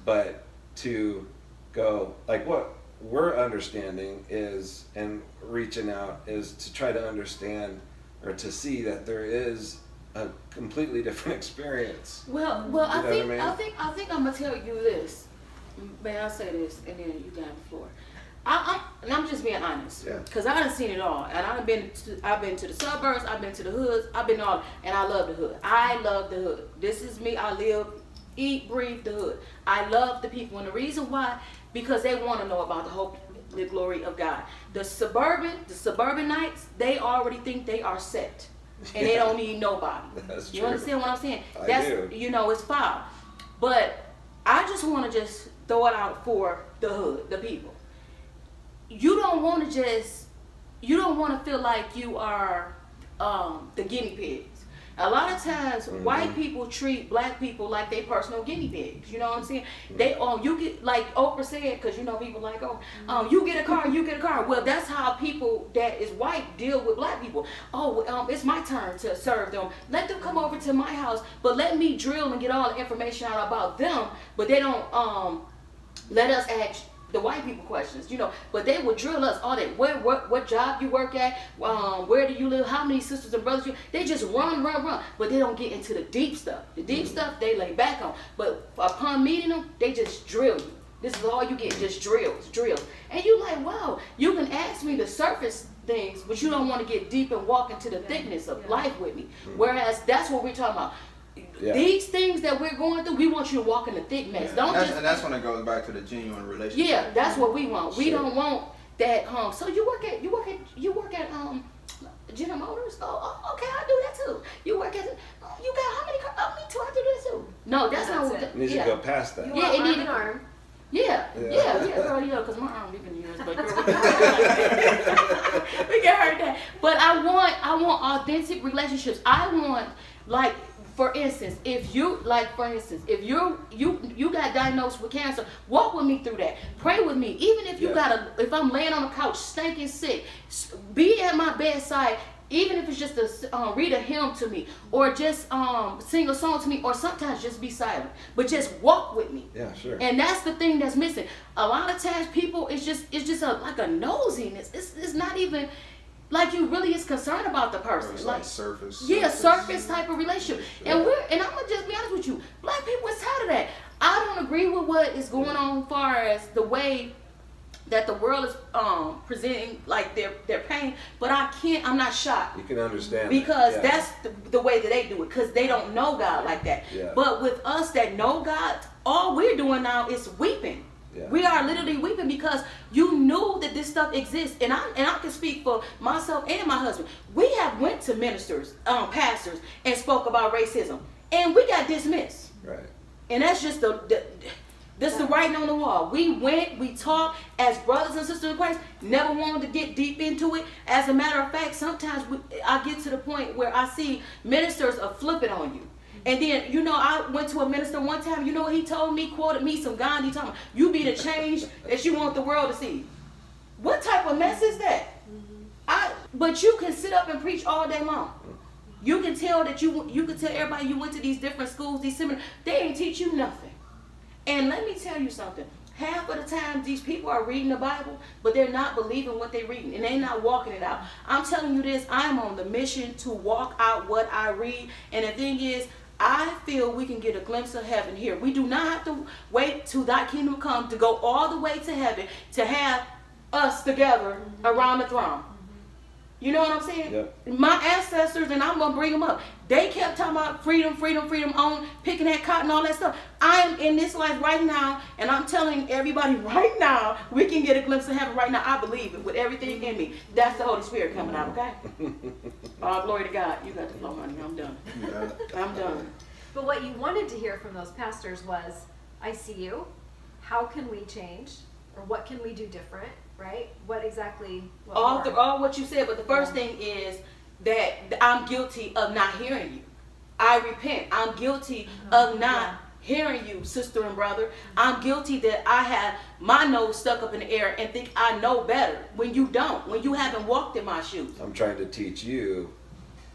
but to go, like, what we're understanding is, and reaching out, is to try to understand or to see that there is a completely different experience. Well, I think I'm gonna tell you this. May I say this, and then you can have the floor. I'm just being honest, because I done seen it all, and I've been to the suburbs, I've been to the hoods, I've been all, and I love the hood. I love the hood. This is me. I live, eat, breathe the hood. I love the people, and the reason why, because they want to know about the hope, the glory of God. The suburbanites, they already think they are set, and they don't need nobody. That's true. You understand what I'm saying? I do. It's foul. But I just want to just throw it out for the hood, the people. You don't want to feel like you are the guinea pigs. A lot of times, white people treat black people like they personal guinea pigs. You know what I'm saying? They you get, like Oprah said, because people like, you get a car, you get a car. Well, that's how people that is white deal with black people. It's my turn to serve them. Let them come over to my house, but let me drill and get all the information out about them. But they don't let us ask the white people questions, but they would drill us all that. What job you work at? Where do you live? How many sisters and brothers They just run, but they don't get into the deep stuff. The deep stuff they lay back on. But upon meeting them, they just drill you. This is all you get, just drills. And you like, wow, you can ask me the surface things, but you don't want to get deep and walk into the thickness of life with me. Whereas that's what we're talking about. These things that we're going through, we want you to walk in the thick mess. And that's when it goes back to the genuine relationship. Yeah, that's what we want. We don't want that. So you work at General Motors? Oh, okay, I do that too. You work at you got how many cars? Me too. I do that too. No, that's not what. It needs to go past that. You want arm in arm. Yeah, girl, yeah, because my arm been yours, but girl, we can hurt that. But I want authentic relationships. I want, like, for instance, if you got diagnosed with cancer, walk with me through that. Pray with me. Even if if I'm laying on the couch stinking sick, be at my bedside. Even if it's just to read a hymn to me, or just sing a song to me, or sometimes just be silent, but just walk with me. Yeah, sure. And that's the thing that's missing. A lot of times, people, it's just like a nosiness. It's not even like you really is concerned about the person. It's like surface. Yeah, surface type of relationship. And I'm gonna just be honest with you. Black people is tired of that. I don't agree with what is going on as far as the way that the world is presenting, like, their pain, but I'm not shocked. You can understand because that's the way that they do it, because they don't know God like that. Yeah. But with us that know God, all we're doing now is weeping. Yeah. We are literally weeping because you knew that this stuff exists, and I can speak for myself and my husband. We have went to ministers, pastors, and spoke about racism, and we got dismissed. Right. And that's just this is the writing on the wall. We went, we talked as brothers and sisters in Christ, never wanted to get deep into it. As a matter of fact, sometimes I get to the point where I see ministers are flipping on you. And then, I went to a minister one time, you know what he told me, quoted me some Gandhi, told me, you be the change that you want the world to see. What type of mess is that? But you can sit up and preach all day long. You can tell that you can tell everybody you went to these different schools, these seminars, they ain't teach you nothing. And let me tell you something. Half of the time, these people are reading the Bible, but they're not believing what they're reading, and they're not walking it out. I'm telling you this, I'm on the mission to walk out what I read. And the thing is, I feel we can get a glimpse of heaven here. We do not have to wait till thy kingdom come to go all the way to heaven to have us together around the throne. You know what I'm saying? Yep. My ancestors, and I'm going to bring them up, they kept talking about freedom, on picking that cotton, all that stuff. I'm in this life right now, and I'm telling everybody right now, we can get a glimpse of heaven right now. I believe it with everything in me. That's the Holy Spirit coming out, okay? All glory to God. You got the flow, honey. I'm done. I'm done. But what you wanted to hear from those pastors was, I see you. How can we change? Or what can we do different? Right? What exactly? All what you said, but the first thing is that I'm guilty of not hearing you. I repent. I'm guilty of not hearing you, sister and brother. I'm guilty that I have my nose stuck up in the air and think I know better when you don't, when you haven't walked in my shoes. I'm trying to teach you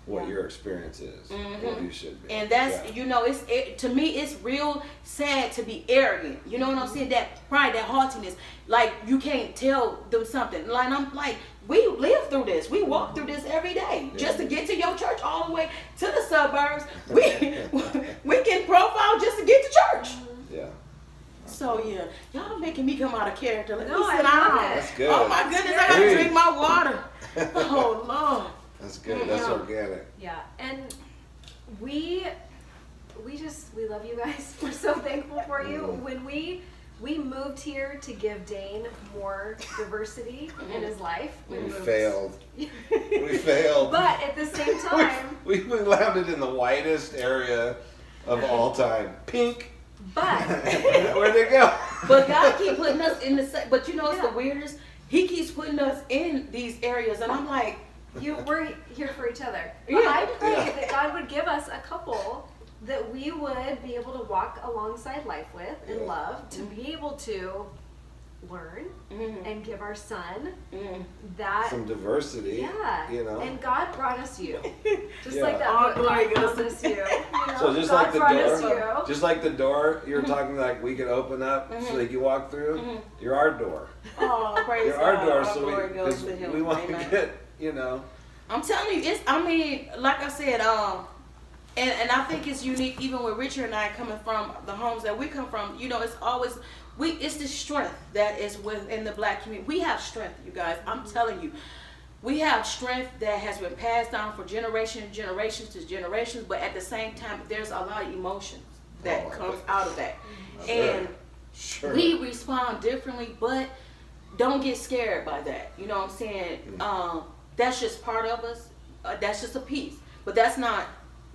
what your experience is, what you should be. And that's, to me, it's real sad to be arrogant. You know what I'm saying? That pride, that haughtiness, like you can't tell them something. Like, I'm like, we live through this. We walk through this every day just to get to your church all the way to the suburbs. We can profile just to get to church. Yeah. So y'all making me come out of character. Let me sit down. That's good. Oh my goodness, I gotta drink my water. Oh Lord. That's good. That's organic. Yeah, and we love you guys. We're so thankful for you. When we moved here to give Dane more diversity in his life. We failed. We failed. But at the same time, we landed in the whitest area of all time. Pink. But where'd they go? But God keep putting us in the same. But it's the weirdest. He keeps putting us in these areas, and I'm like. We're here for each other. But I pray that God would give us a couple that we would be able to walk alongside life with and love, to be able to learn and give our son that some diversity. Yeah. And God brought us you. Just like that. Oh, God brought us you. So just God like the door, just like the door you're talking like we could open up so that you walk through. You're our door. Oh, praise you're God. our door, Our so we want to get. I'm telling you, like I said, and I think it's unique even with Richard and I coming from the homes that we come from, it's always, it's the strength that is within the black community. We have strength, you guys. I'm telling you. We have strength that has been passed down for generations to generations, but at the same time, there's a lot of emotions that comes out of that. And we respond differently, but don't get scared by that. You know what I'm saying? That's just part of us. That's just a piece. But that's not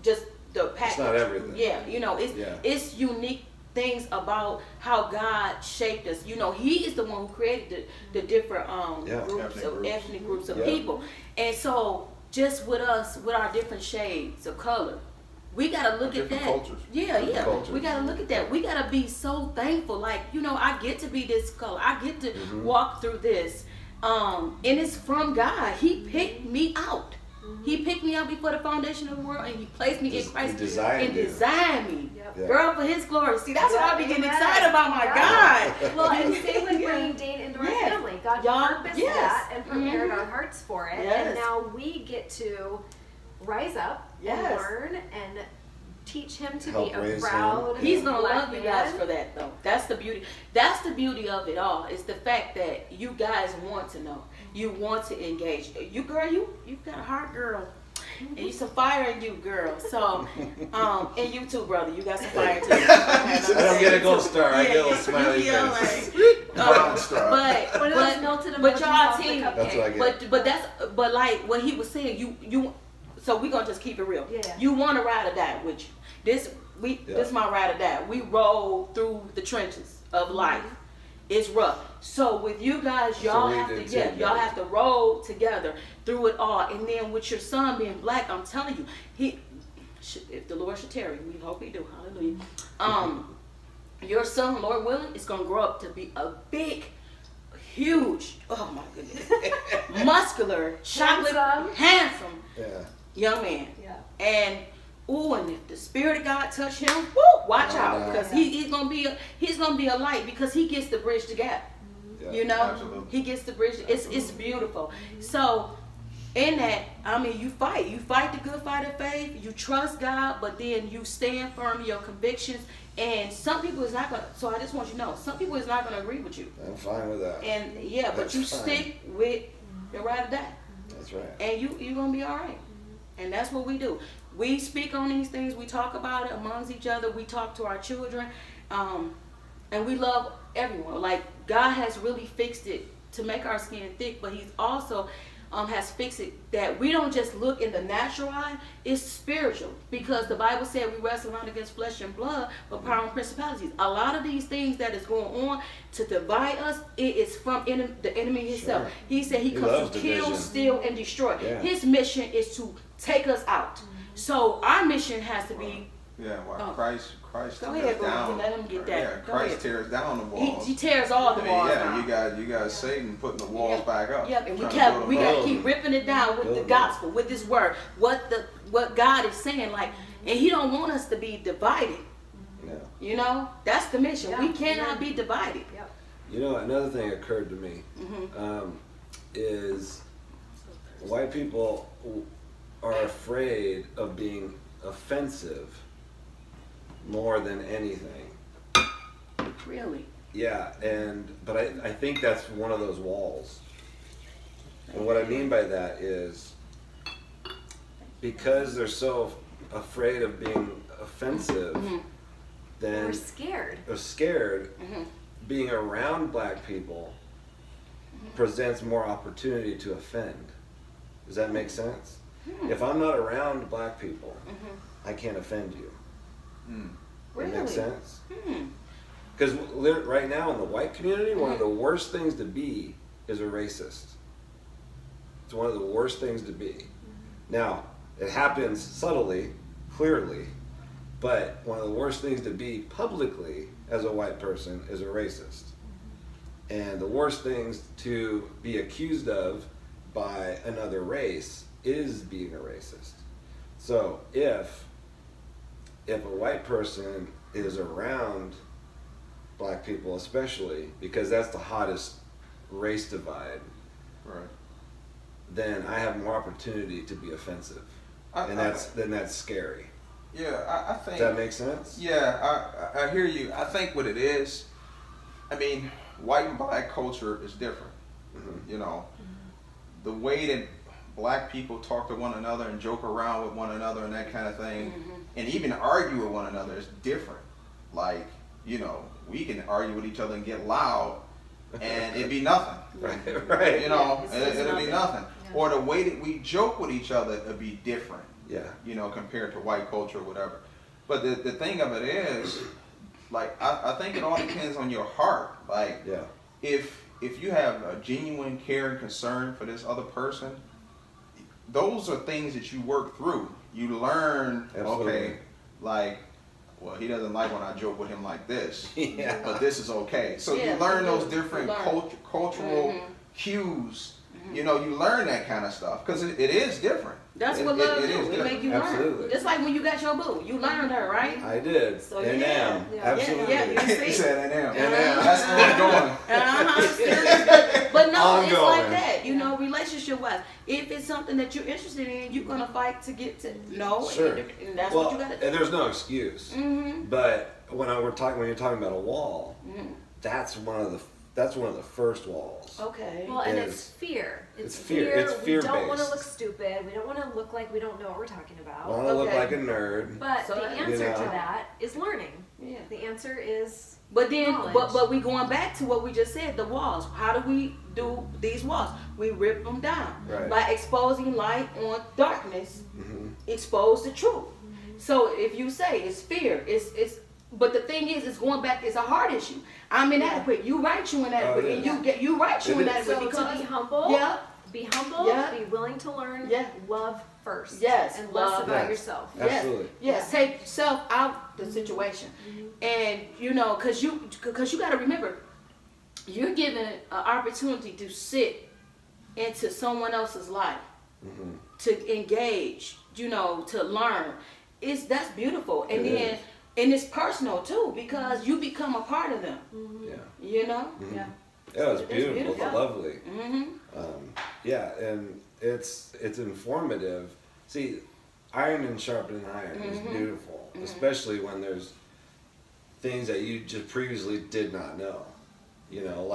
just the package. It's not everything. Yeah, it's unique things about how God shaped us. You know, He is the one who created the different ethnic groups of people. And so just with us, with our different shades of color, we gotta look at that. Cultures. Cultures. We gotta look at that. We gotta be so thankful. Like, you know, I get to be this color. I get to walk through this. And it's from God. He picked me out. He picked me out before the foundation of the world, and He placed me in Christ and designed me. Girl, for His glory. See, that's what I be getting excited about, my God. Well, and same with bringing Dane into our family. God purposed that and prepared our hearts for it. And now we get to rise up and learn and teach him to be a proud. He's gonna love you guys for that, though. That's the beauty. That's the beauty of it all. It's the fact that you guys want to know. You want to engage. You girl, you've got a heart, girl. And you some fire in you, girl. So, and you too, brother. You got some fire too. I don't get a gold star. I get a little smiley face. But y'all team. That's what I get. But like what he was saying, you. So we gonna just keep it real. Yeah. You want to ride or die with you. This is my ride or die. We roll through the trenches of life. It's rough. So with you guys, y'all have to roll together through it all. And then with your son being black, I'm telling you, if the Lord should tarry, we hope He do. Hallelujah. Your son, Lord willing, is gonna grow up to be a big, huge, oh my goodness, muscular, chocolate, handsome young man. Yeah. And and if the Spirit of God touch him, watch out, because he's gonna be a light, because he gets to bridge the gap. Yeah, you know, absolutely. He gets to bridge. It's beautiful. So in that, I mean, you fight the good fight of faith. You trust God, but then you stand firm in your convictions. And some people is not gonna. So I just want you to know, some people is not gonna agree with you. I'm fine with that. And but you stick with the ride or die. That's right. And you're gonna be all right. And that's what we do. We speak on these things. We talk about it amongst each other. We talk to our children. And we love everyone. Like, God has really fixed it to make our skin thick, but He's also has fixed it that we don't just look in the natural eye. It's spiritual. Because the Bible said we wrestle not against flesh and blood, but power and principalities. A lot of these things that is going on to divide us, it is from the enemy himself. Sure. He said he comes to kill, steal, and destroy. Yeah. His mission is to take us out. So our mission has to be. Christ go ahead, down. Let him get that. Yeah, Christ tears down the walls. He tears all the walls down. You got Satan putting the walls back up. Yep, and we gotta keep ripping it down with the gospel, with this word, what God is saying, like, and He don't want us to be divided. No. You know, that's the mission. We cannot be divided. Yep. You know, another thing occurred to me is white people are afraid of being offensive more than anything. Really? Yeah, but I think that's one of those walls. And what I mean by that is because they're so afraid of being offensive, then they're scared. Being around black people presents more opportunity to offend. Does that make sense? If I'm not around black people, I can't offend you. Really? That makes sense? Because right now in the white community, one of the worst things to be is a racist. It's one of the worst things to be. Now, it happens subtly, clearly, but one of the worst things to be publicly as a white person is a racist. And the worst things to be accused of by another race is being a racist. So if a white person is around black people, especially because that's the hottest race divide, right, then I have more opportunity to be offensive, and that's scary. Yeah, I think. Does that make sense? Yeah, I hear you. I think what it is, I mean, white and black culture is different. You know, the way that black people talk to one another and joke around with one another and that kind of thing, and even argue with one another is different. Like, you know, we can argue with each other and get loud, and it'd be nothing. Right. You know, it'll be nothing. Yeah. Or the way that we joke with each other would be different. Yeah. You know, compared to white culture or whatever. But the thing of it is, like I think it all depends on your heart. Like if you have a genuine care and concern for this other person, those are things that you work through. You learn, okay, like, well, he doesn't like when I joke with him like this, but this is okay. So you learn those different cultural cues. You know, you learn that kind of stuff because it is different. That's what love is. It make you learn. Just like when you got your boo, you learned her, right? I did. So Absolutely. He said and that's ongoing. But no, it's like that. You know, relationship wise, if it's something that you're interested in, you're gonna fight to get to know. Sure. And that's what you gotta do. And there's no excuse. But when you're talking about a wall, that's one of the first walls. Okay. Well, and it's fear. It's fear. It's fear-based. We don't want to look stupid. We don't want to look like we don't know what we're talking about. We want to look like a nerd. But the answer to that is learning. Yeah. The answer is knowledge. But we going back to what we just said, the walls. How do we do these walls? We rip them down by exposing light on darkness. Expose the truth. So if you say it's fear, but the thing is, it's going back. It's a heart issue. I'm inadequate. You right. You inadequate. And you right. You inadequate. So because to be humble. Be humble. Be willing to learn. Love first. Yes. And less about yourself. Absolutely. Yes. Take yourself out the situation, and you know, because you got to remember, you're given an opportunity to sit into someone else's life, to engage. You know, to learn. That's beautiful, and then. And it's personal too, because you become a part of them. You know? Yeah, it's beautiful. It's lovely. And it's informative. See, iron and sharpening iron is beautiful, especially when there's things that you just previously did not know. You know,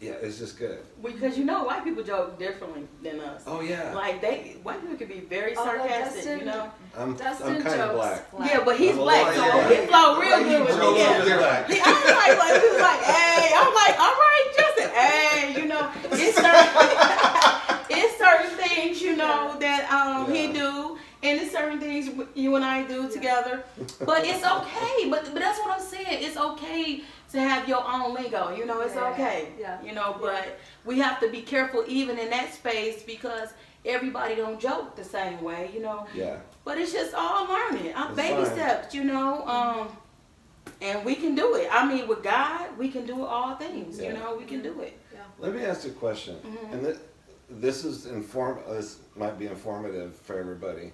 it's just good. Because you know, white people joke differently than us. Oh yeah. Like white people can be very sarcastic. Dustin, you know. I'm kind of black. Yeah, but he's black, so he flow real good with me. I'm like, he was like, hey, I'm like, all right, Justin, hey, you know, it's certain things, you know, that he do. And it's certain things you and I do together, but it's okay. But that's what I'm saying. It's okay to have your own lingo. You know, it's okay. You know, but we have to be careful even in that space because everybody don't joke the same way. You know. Yeah. But it's just all learning. Baby steps. You know. And we can do it. I mean, with God, we can do all things. You know, we can do it. Yeah. Let me ask you a question, and this is This might be informative for everybody.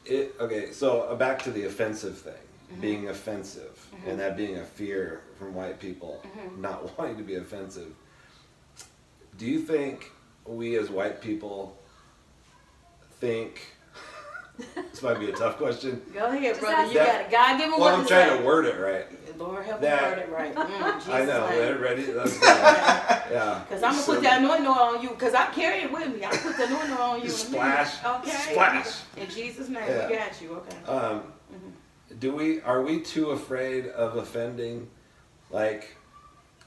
Okay, so back to the offensive thing, being offensive, and that being a fear from white people, not wanting to be offensive. Do you think we as white people think, this might be a tough question. Go ahead, brother, you got it. God give him I'm trying to word it right. Lord help me word it right. Jesus I know, name. ready? That's good. Yeah. Because I'm going to put that anointing oil on you, because I carry it with me. I'll put the anointing oil on you. Splash. Okay. Splash. In Jesus' name, we got you. Okay. Are we too afraid of offending? Like,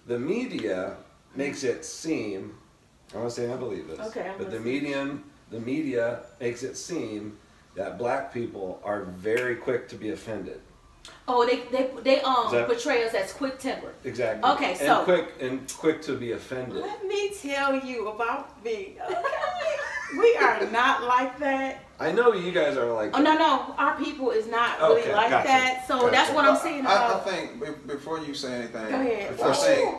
the media makes it seem, I'm not saying I believe this, but the media makes it seem that black people are very quick to be offended. Oh, they portray us as quick tempered. Exactly. Okay, so quick to be offended. Let me tell you about me. Okay, we are not like that. I know you guys are like. Oh no, our people is not really like that. So that's what I'm saying about. I think before you say anything, go ahead.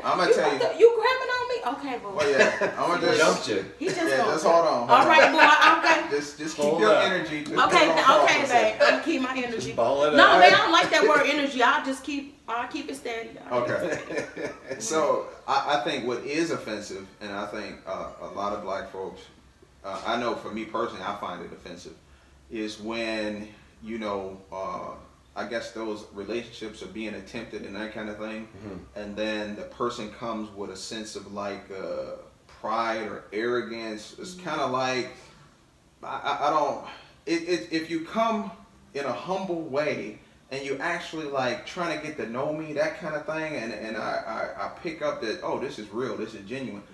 I'm gonna tell you. You grabbing on me? Okay, boy. Well, yeah, I'm gonna just jumped you. He just just hold on. All right, boy. Okay. Just keep your energy. Okay, babe. I'm gonna keep my energy. Just ball it up. No, man, I don't like that word energy. I'll keep it steady. Okay. So I think what is offensive, and I think a lot of black folks, I know for me personally, I find it offensive, is when, you know, I guess those relationships are being attempted and that kind of thing, and then the person comes with a sense of like pride or arrogance. It's kind of like, I don't, if you come in a humble way and you actually like trying to get to know me, that kind of thing, and I pick up that, oh, this is real, this is genuine,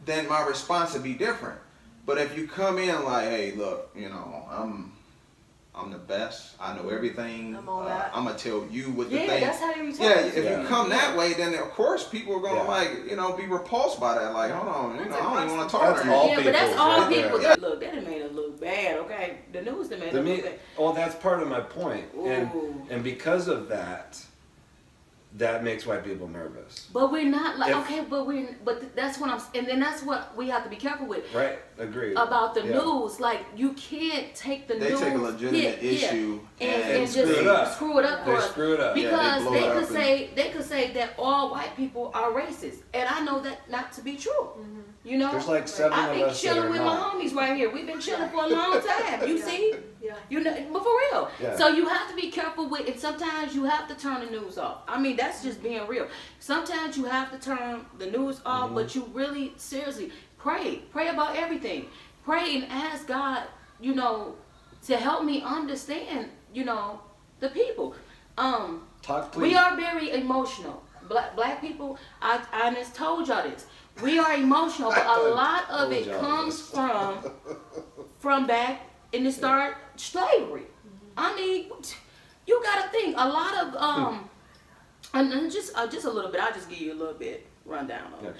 then my response would be different. But if you come in like, hey, look, you know, I'm the best. I know everything. I'm all that. I'm gonna tell you what the Yeah, thing. that's how you talk. Yeah, if you come that way, then of course people are gonna like, you know, be repulsed by that. Like, hold on, you know, I don't even want to talk to you. all Yeah, but that's people all right people. there. Look, that done made us look bad. Okay, the news done made us look bad. Well, that's part of my point, Ooh. and because of that, that makes white people nervous. But we're not like but that's what and then that's what we have to be careful with. Right, agreed. About the news, like you can't take the news. They take a legitimate issue and screw just it up. screw it up for us. Screw it up. Because they they blow it could say they could say that all white people are racist, and I know that not to be true. You know, There's like 7 I've of been us that chilling are with not. my homies right here. We've been chilling for a long time. You see, you know, but for real. Yeah. So you have to be careful with, and sometimes you have to turn the news off. I mean, that's just being real. Sometimes you have to turn the news off, but you really seriously pray about everything. Pray and ask God, you know, to help me understand, you know, the people. Talk, please. We are very emotional. Black people, I just told y'all this. We are emotional, but a lot of it comes from back in the start slavery. I mean, you gotta think a lot of and just a little bit. I'll just give you a little bit rundown on it.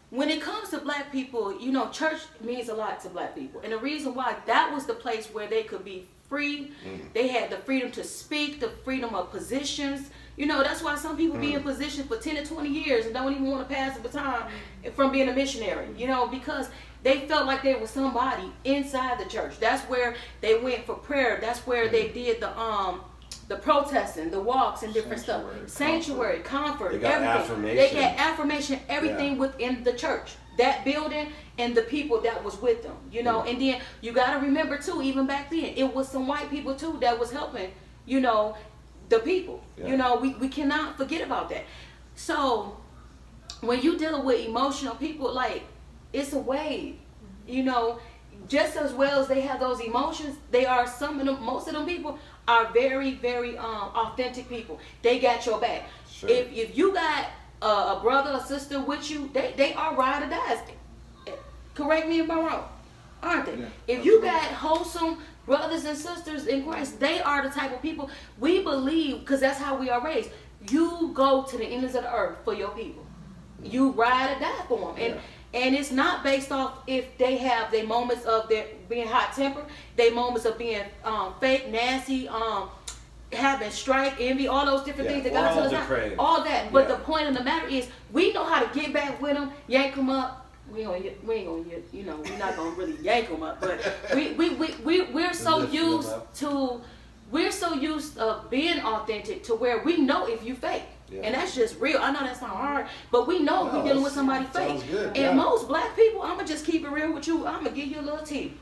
When it comes to black people, you know, church means a lot to black people, and the reason why, that was the place where they could be free. They had the freedom to speak, the freedom of positions. You know, that's why some people be in position for 10 to 20 years and don't even want to pass the baton from being a missionary, you know, because they felt like they were somebody inside the church. That's where they went for prayer. That's where they did the protesting, the walks and different stuff. Sanctuary, comfort, they got everything. affirmation. They got affirmation, everything within the church. That building and the people that was with them, you know. And then you got to remember too, even back then, it was some white people too that was helping, you know, the people. You know, we cannot forget about that. So when you deal with emotional people, like, it's a wave, you know. Just as well as they have those emotions, they are most of them people are very, very authentic people. They got your back. Sure. If you got a brother or sister with you, they are ride or dies. Correct me if I'm wrong, aren't they? If you got wholesome brothers and sisters in Christ, they are the type of people we believe, because that's how we are raised. You go to the ends of the earth for your people. You ride or die for them. And it's not based off if they have their moments of their being hot-tempered, their moments of being fake, nasty, having strife, envy, all those different things that God tells us. All that. But the point of the matter is, we know how to get back with them, yank them up. We ain't gonna, you know, we're not gonna really yank them up. But we're so used to, being authentic to where we know if you fake. And that's just real. I know that's not hard, but we know we're dealing with somebody fake. And most black people, I'm going to just keep it real with you. I'm going to give you a little tea.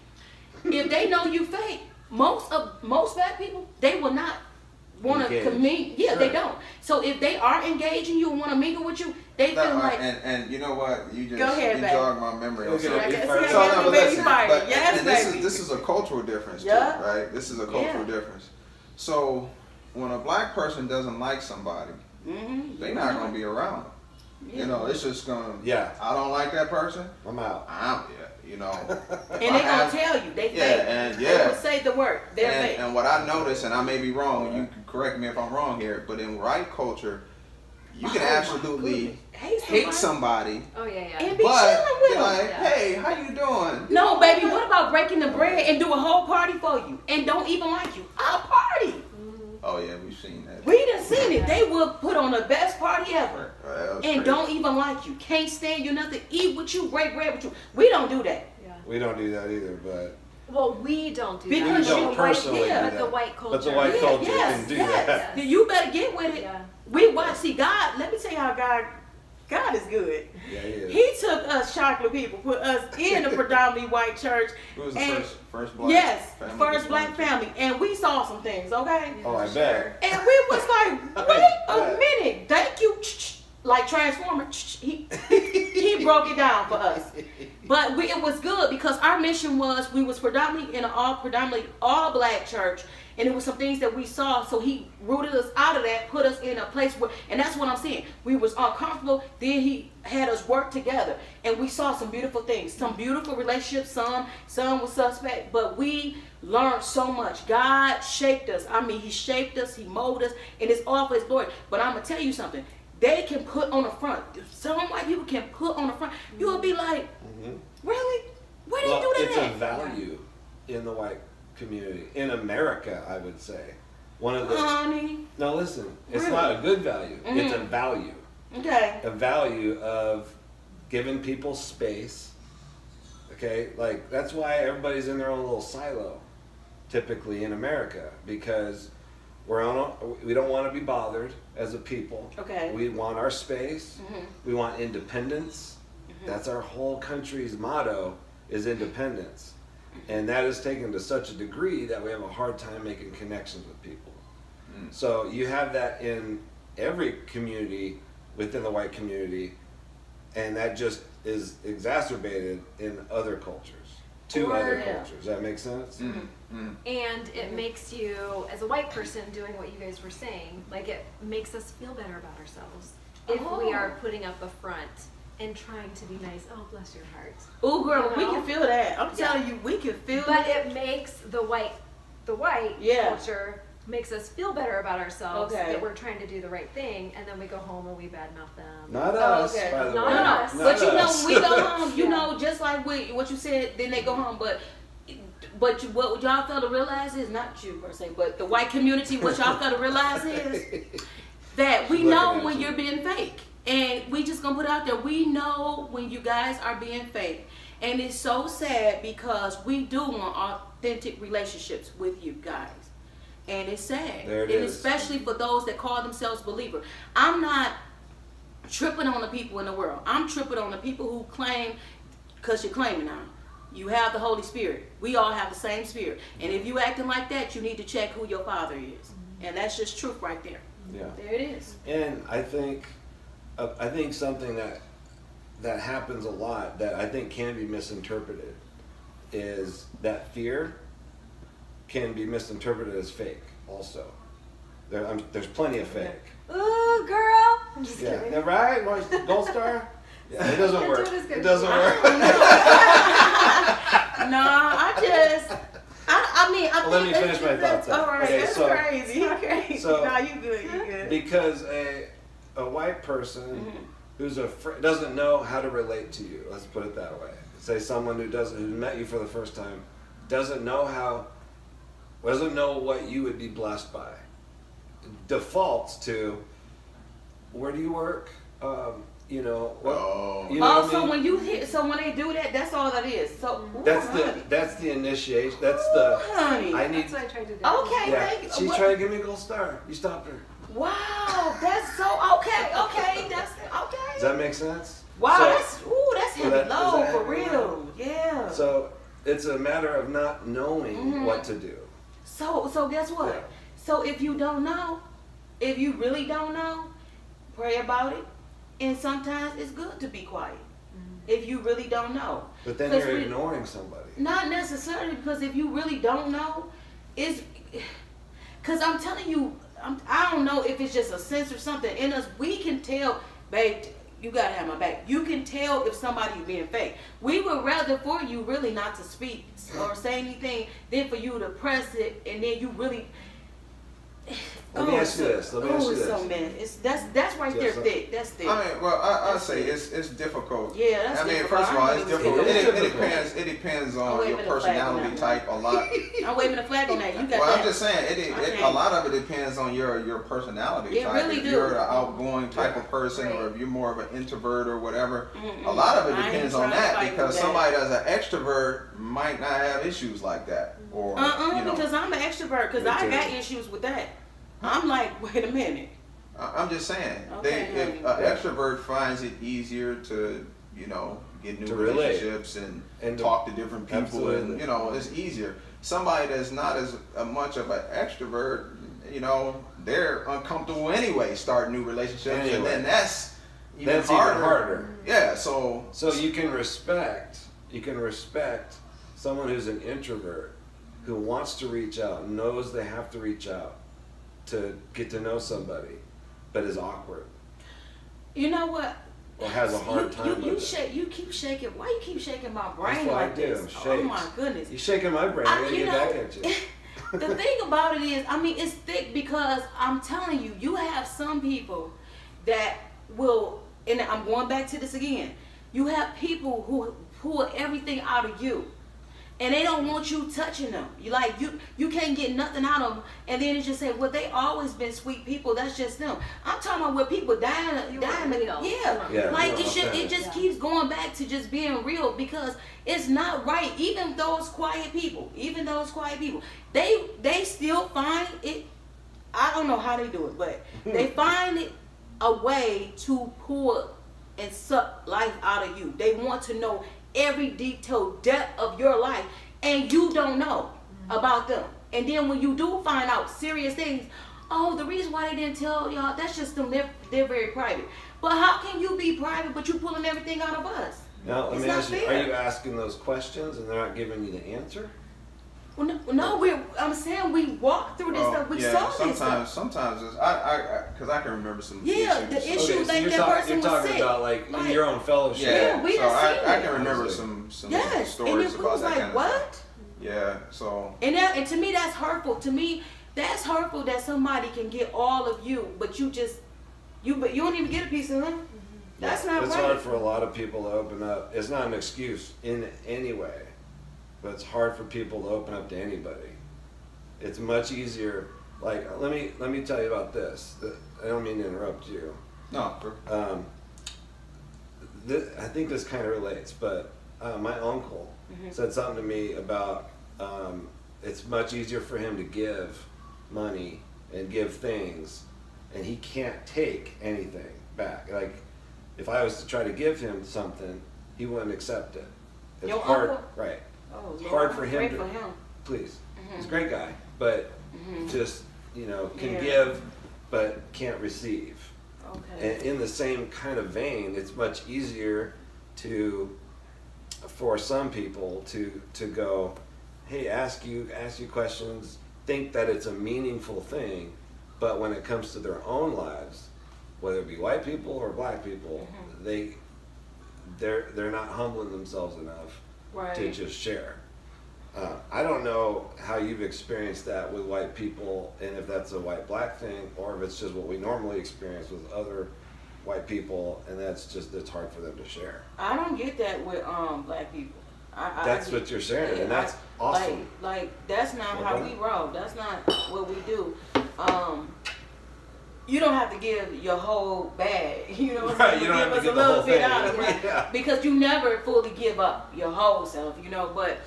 If they know you fake, most black people, they will not want to commit. Yeah, they don't. So if they are engaging you and want to mingle with you, they feel like. And you know what? You just go ahead, jogged my memory. This is a cultural difference, too, right? This is a cultural difference. So when a black person doesn't like somebody, they're not going to be around them. You know, it's just going to, I don't like that person, I'm out. You know. And they're going to tell you, they fake. They will say the word, they're fake. And what I noticed, and I may be wrong, you can correct me if I'm wrong here, but in white culture, you can absolutely hate somebody. And be chilling with them. Like, hey, how you doing? No, baby, what about breaking the bread and do a whole party for you and don't even like you? I'll party. Oh yeah, we've seen that. We done seen it. They will put on the best party ever and don't even like you. Can't stand you, nothing. Eat with you, break bread with you. We don't do that. We don't do that either, but. Well, we don't do that. We don't personally do that. But the white culture. But the white culture can do that. You better get with it. We watch. See, God, let me tell you how God is good. Yeah, he is. He took us chocolate people, put us in a predominantly white church. It was the first black family. First black family. And we saw some things, okay? Oh, I bet. And we was like, wait a minute. Thank you. Like Transformer. He broke it down for us. But it was good because our mission was, we was predominantly in an predominantly all black church, and it was some things that we saw. So he rooted us out of that, put us in a place where, and that's what I'm saying. We was uncomfortable. Then he had us work together, and we saw some beautiful things, some beautiful relationships. Some was suspect, but we learned so much. God shaped us. I mean, he shaped us, he molded us, and it's all for his glory. But I'm gonna tell you something. They can put on the front. Some white people can put on the front. You'll be like, really? Where do you do that? It's a value in the white community. In America, I would say. One of the No, listen. It's not a good value. It's a value. Okay. A value of giving people space. Okay? Like, that's why everybody's in their own little silo, typically in America, because we don't want to be bothered as a people. Okay. We want our space. We want independence. That's our whole country's motto, is independence. And that is taken to such a degree that we have a hard time making connections with people. So you have that in every community within the white community, and that just is exacerbated in other cultures. Other cultures. Does that make sense? And it makes you, as a white person doing what you guys were saying, like it makes us feel better about ourselves if we are putting up a front and trying to be nice. Oh, bless your heart. Oh, girl, we can feel that. I'm telling you, we can feel But it. it makes the white culture makes us feel better about ourselves that we're trying to do the right thing, and then we go home and we badmouth them. Not us, by the way. Not us. But you know, when we go home, you know, just like what you said, then they go home, but what y'all fail to realize is, not you per se, but the white community, what y'all fail to realize is that we know when you're being fake. And we just gonna put it out there, we know when you guys are being fake. And it's so sad because we do want authentic relationships with you guys. And it's sad. There it and is. Especially for those that call themselves believers. I'm not tripping on the people in the world. I'm tripping on the people who claim, because you're claiming now, you have the Holy Spirit. We all have the same spirit. And if you acting like that, you need to check who your father is. And that's just truth right there. Yeah. There it is. And I think something that happens a lot that I think can be misinterpreted is that fear can be misinterpreted as fake also. There's plenty of fake. Ooh, girl. I'm just kidding. Yeah, right? Gold star? Yeah, it doesn't work. It doesn't work. I let me finish my thoughts. All right, okay, that's crazy. Okay. So, no, you good. Because a white person who's doesn't know how to relate to you, let's put it that way. Say someone who met you for the first time, doesn't know what you would be blessed by. Defaults to, where do you work? You know what? You know so when they do that, that's all that is. So that's the initiation. That's the honey. That's what I tried to do. Okay, yeah. thank you. She's trying to give me a gold star. You stopped her. Wow, that's so okay. That's okay. Does that make sense? Wow, that's heavy low for real. Yeah. So it's a matter of not knowing what to do. So guess what? Yeah. So if you don't know, if you really don't know, pray about it. And sometimes it's good to be quiet if you really don't know. But then you're ignoring somebody. Not necessarily, because if you really don't know, because I'm telling you, I don't know if it's just a sense or something in us. We can tell, babe, you gotta have my back. You can tell if somebody's being fake. We would rather for you really not to speak or say anything than for you to press it, and then you really. Let me ask you this. So man, that's right there thick. That's thick. I mean, well, I say it's difficult. Yeah, that's difficult. Difficult. First of all, it's difficult. It It depends on your personality type a lot. I'm waving a flag on that. You got well, that. I'm just saying, a lot of it depends on your personality type. Really if you're an outgoing type of person, or if you're more of an introvert or whatever, a lot of it depends on that, because somebody that's an extrovert might not have issues like that. Or because I'm an extrovert, because I got issues with that. I'm like, wait a minute. I'm just saying, if an extrovert finds it easier to, get new relationships and talk to different people, and it's easier. Somebody that's not as much of an extrovert, they're uncomfortable anyway, starting new relationships, and then that's even harder. Yeah, so you can respect You can respect someone who's an introvert, who wants to reach out, knows they have to reach out to get to know somebody, but is awkward. You know what? Or has a hard time with it. You keep shaking. Why you keep shaking my brain That's what like I do. this? Shakes. Oh my goodness. You're shaking my brain. I'm gonna get back at you. The thing about it is, I mean, it's thick because I'm telling you, you have some people that will, and I'm going back to this again. You have people who pull everything out of you, and they don't want you touching them. You can't get nothing out of them, and then you just say, well, they always been sweet people. That's just them. I'm talking about where people dying. Yeah. Like it just keeps going back to just being real because it's not right. Even those quiet people, they still find it. I don't know how they do it, but they find it a way to pull and suck life out of you. They want to know every detailed depth of your life, and you don't know about them. And then when you do find out serious things, oh, the reason why they didn't tell y'all, that's just them. They're very private. But how can you be private but you pulling everything out of us? Now let me ask you: are you asking those questions and they're not giving you the answer? Well, no, I'm saying we walked through this stuff. We saw this stuff. Sometimes it's, because I can remember some issues. The issue that person was sick. You're talking about like in your own fellowship. Yeah, we just seen it. I can remember some stories about that kind of stuff. Yeah, so. And to me, that's hurtful. To me, that's hurtful that somebody can get all of you, but you don't even get a piece of them. That's not right. It's hard for a lot of people to open up. It's not an excuse in any way. But it's hard for people to open up to anybody. It's much easier. Like, let me tell you about this. I don't mean to interrupt you. No. I think this kind of relates, but my uncle said something to me about it's much easier for him to give money and give things, and he can't take anything back. Like, if I was to try to give him something, he wouldn't accept it. It's Your hard, uncle? right? Oh, it's hard for him to. Please, he's a great guy, but just can give, but can't receive. Okay. And in the same kind of vein, it's much easier for some people to go, hey, ask you questions, think that it's a meaningful thing, but when it comes to their own lives, whether it be white people or black people, they're not humbling themselves enough to just share. I don't know how you've experienced that with white people, and if that's a white-black thing, or if it's just what we normally experience with other white people, and it's hard for them to share. I don't get that with black people. That's what you're sharing, and that's awesome. Like that's not how we roll. That's not what we do. You don't have to give your whole bag. You know what I'm saying? You don't have to give give us a the little whole bit thing. out of it, because you never fully give up your whole self. But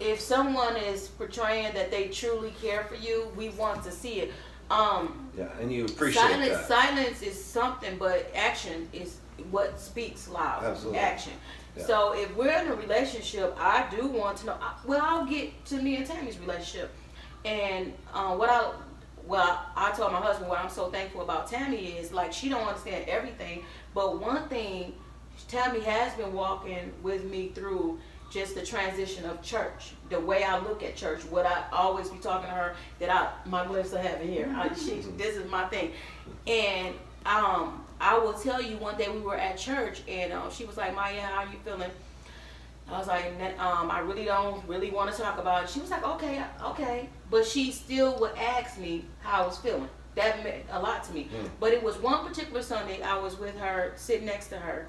if someone is portraying that they truly care for you, we want to see it. And you appreciate that. Silence is something, but action is what speaks loud. Absolutely. Action. Yeah. So if we're in a relationship, I do want to know. I'll get to me and Tami's relationship, and I told my husband what I'm so thankful about Tami is, like, she don't understand everything, but one thing Tami has been walking with me through, just the transition of church, the way I look at church, what I always be talking to her, that my lips are having here. This is my thing. And I will tell you, one day we were at church, and she was like, Maya, how you feeling? I was like, I really don't want to talk about it. She was like, okay. But she still would ask me how I was feeling. That meant a lot to me. But it was one particular Sunday, I was with her, sitting next to her,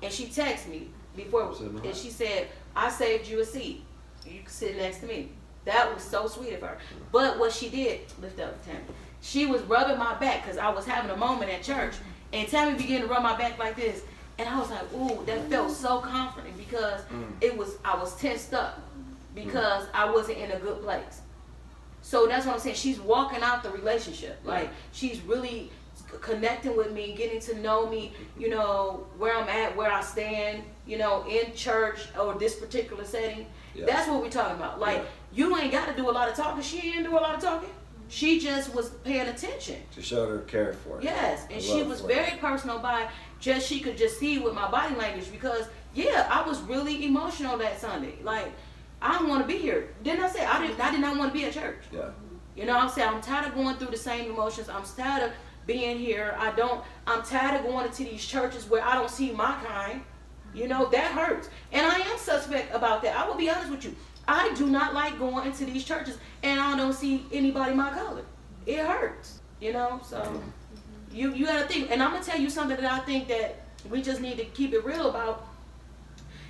and she texted me before, and she said, I saved you a seat. You can sit next to me. That was so sweet of her. But what she did, lift up Tami, she was rubbing my back, because I was having a moment at church, and Tami began to rub my back like this. And I was like, ooh, that felt so comforting, because I was tensed up because I wasn't in a good place. So that's what I'm saying. She's walking out the relationship. Like, she's really connecting with me, getting to know me, where I'm at, where I stand, in church or this particular setting. Yeah. That's what we're talking about. Like, you ain't got to do a lot of talking. She didn't do a lot of talking. She just was paying attention. She showed her care for it. Yes, and she was very personal by she could just see with my body language, because yeah, I was really emotional that Sunday. Like, I don't want to be here. Didn't I say I did not want to be at church? Yeah. You know what I'm saying? I'm tired of going through the same emotions. I'm tired of being here. I'm tired of going into these churches where I don't see my kind. You know, that hurts. And I am suspect about that. I will be honest with you. I do not like going into these churches and I don't see anybody my color. It hurts. You know, so you gotta think. And I'm gonna tell you something that I think that we just need to keep it real about.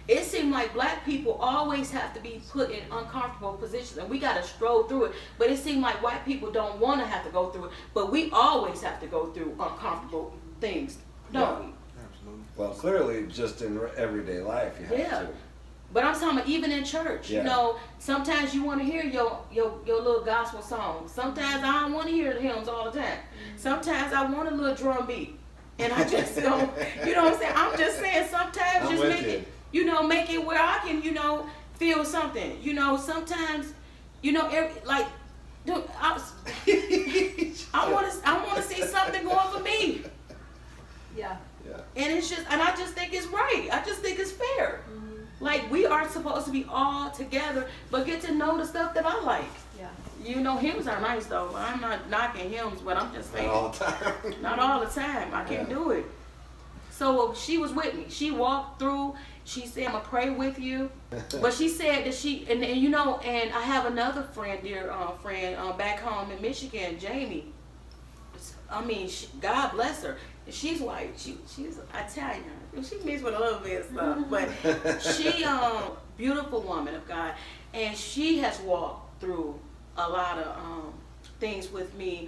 It seems like black people always have to be put in uncomfortable positions, and we got to stroll through it. But it seems like white people don't want to have to go through it, but we always have to go through uncomfortable things, don't we? Absolutely. Well, clearly, just in everyday life, you have to. But I'm talking about even in church. You know, sometimes you want to hear your little gospel song. Sometimes I don't want to hear the hymns all the time. Sometimes I want a little drum beat, and I just don't. You know what I'm saying? I'm just saying sometimes just make it. You know, make it where I can, you know, feel something. You know, sometimes, you know, dude, I want to see something going for me. Yeah. And it's just, and I just think it's right. I just think it's fair. Like, we are supposed to be all together, but get to know the stuff that I like. Yeah. You know, hymns are nice though. I'm not knocking hymns, but I'm just saying. Not all the time. Not all the time. I can't do it. So she was with me. She walked through. She said, I'm going to pray with you. But she said that and you know, and I have another friend, dear friend, back home in Michigan, Jamie. I mean, God bless her. She's white. She's Italian. She mixed with a little bit of stuff. But she, beautiful woman of God. And she has walked through a lot of things with me.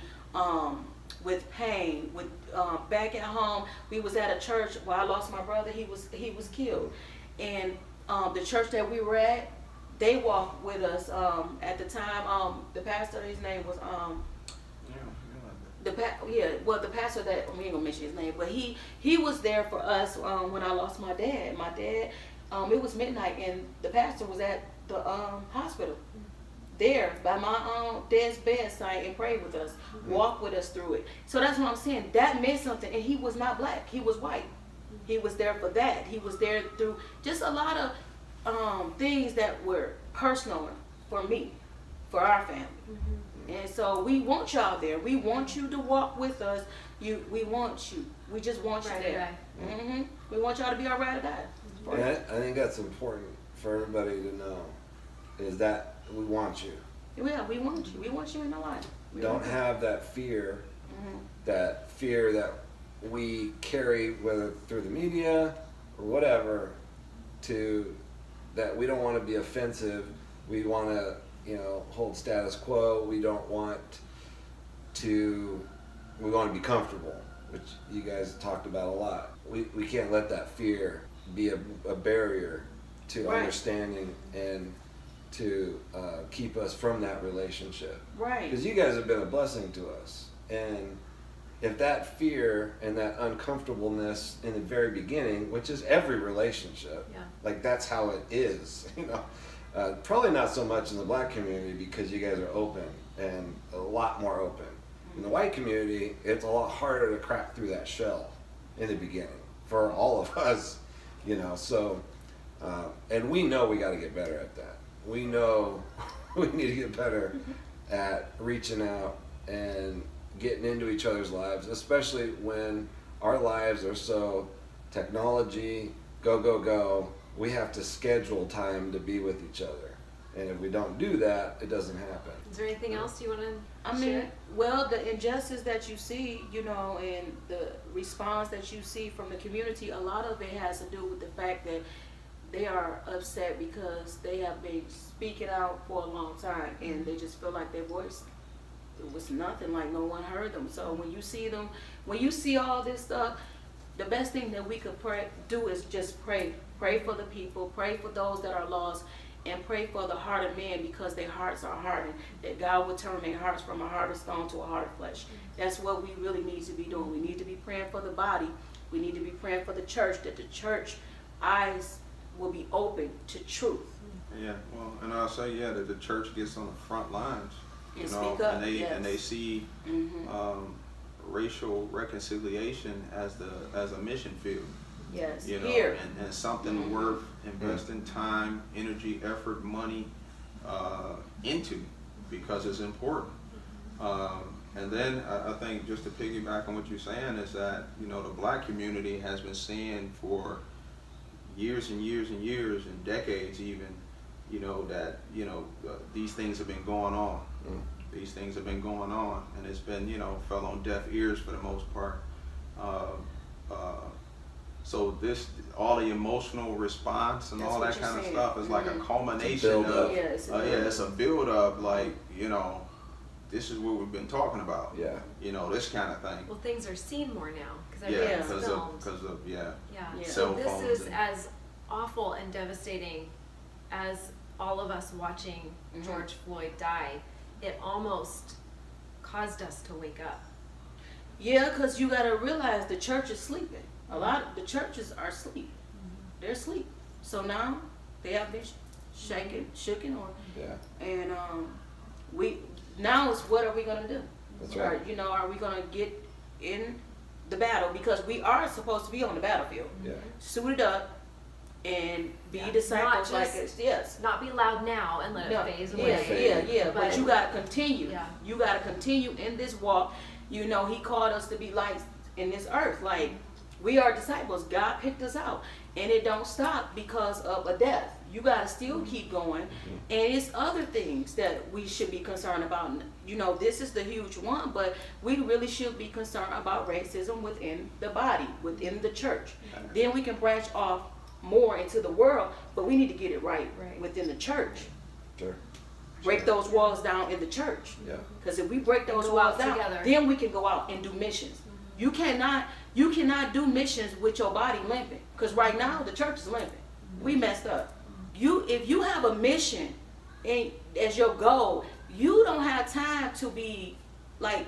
With pain, with back at home, we was at a church where I lost my brother. He was killed, and the church that we were at, they walked with us. At the time, the pastor, his name was the pastor that we ain't gonna mention his name, but he was there for us when I lost my dad. My dad, it was midnight, and the pastor was at the hospital. There by my dad's bedside and prayed with us, walked with us through it. So that's what I'm saying. That meant something, and he was not black. He was white. He was there for that. He was there through just a lot of things that were personal for me, for our family. And so we want y'all there. We want you to walk with us. We want you. We just want you there. We want y'all to be our ride or die. And I think that's important for everybody to know, is that we want you. Yeah, we want you. We want you in our life. Don't have that fear, that we carry, whether through the media or whatever, that we don't want to be offensive. We want to, you know, hold status quo. We don't want to. We want to be comfortable, which you guys talked about a lot. We can't let that fear be a barrier to understanding and to keep us from that relationship. Right. Because you guys have been a blessing to us. And if that fear and that uncomfortableness in the very beginning, which is every relationship, like that's how it is, you know. Probably not so much in the black community because you guys are open and a lot more open. In the white community, it's a lot harder to crack through that shell in the beginning for all of us, you know. So, and we know we got to get better at that. We know we need to get better at reaching out and getting into each other's lives, especially when our lives are so technology, go. We have to schedule time to be with each other. And if we don't do that, it doesn't happen. Is there anything else you want to I mean, well, the injustice that you see, you know, and the response that you see from the community, a lot of it has to do with the fact that they are upset because they have been speaking out for a long time and they just feel like their voice, it was nothing, like no one heard them. So when you see them, when you see all this stuff, the best thing that we could do is just pray. Pray for the people, pray for those that are lost, and pray for the heart of men because their hearts are hardened, that God will turn their hearts from a heart of stone to a heart of flesh. That's what we really need to be doing. We need to be praying for the body. We need to be praying for the church, that the church eyes will be open to truth. Yeah, well, and I'll say, that the church gets on the front lines, you and know, speak up, and they see racial reconciliation as a mission field. Yes. You know, Here. and something worth investing time, energy, effort, money into, because it's important. And then I think, just to piggyback on what you're saying, is that, you know, the black community has been seeing for years and years and years and decades even, you know, that, you know, these things have been going on. These things have been going on, and it's been, you know, fell on deaf ears for the most part. So this, all the emotional response and all that kind of stuff is like a culmination of, it's a build up, like, you know, this is what we've been talking about. Yeah. You know, this kind of thing. Well, things are seen more now because Yeah, everything's filmed. because of Yeah. cell So this phones is as awful and devastating as all of us watching George Floyd die. It almost caused us to wake up. Yeah, because you got to realize the church is sleeping. A lot of the churches are asleep. They're asleep. So now they have been shooken, or and now it's, what are we gonna do? That's right. You know, are we gonna get in the battle, because we are supposed to be on the battlefield, suited up and be disciples, like not be loud now and let it phase away. But you gotta continue. You gotta continue in this walk. You know, He called us to be lights in this earth. Like, we are disciples. God picked us out, and it don't stop because of a death. You gotta still keep going, and it's other things that we should be concerned about. You know, this is the huge one, but we really should be concerned about racism within the body, within the church. Then we can branch off more into the world, but we need to get it right within the church. Sure. Break those walls down in the church. Yeah. Because if we break those walls down, then we can go out and do missions. You cannot do missions with your body limping. Because right now the church is limping. We messed up. If you have a mission as your goal, you don't have time to be like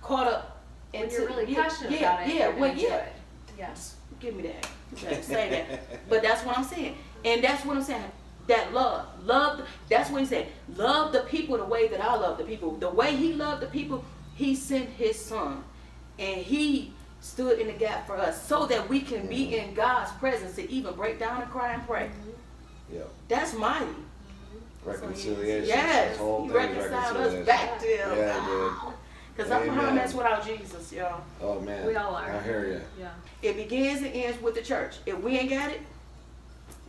caught up into. When you're really passionate about it. Yes. Give me that. You can't say that. But that's what I'm saying. And that's what I'm saying. That love, that's what He said. Love the people the way that I love the people. The way He loved the people, He sent His Son. And He stood in the gap for us so that we can be in God's presence to even break down and cry and pray. That's mighty. Reconciliation. Yes. He reconciled us back to Him. Yeah, dude. Because I'm a hot mess without Jesus, y'all. Oh, man. We all are. I hear you. Yeah. It begins and ends with the church. If we ain't got it,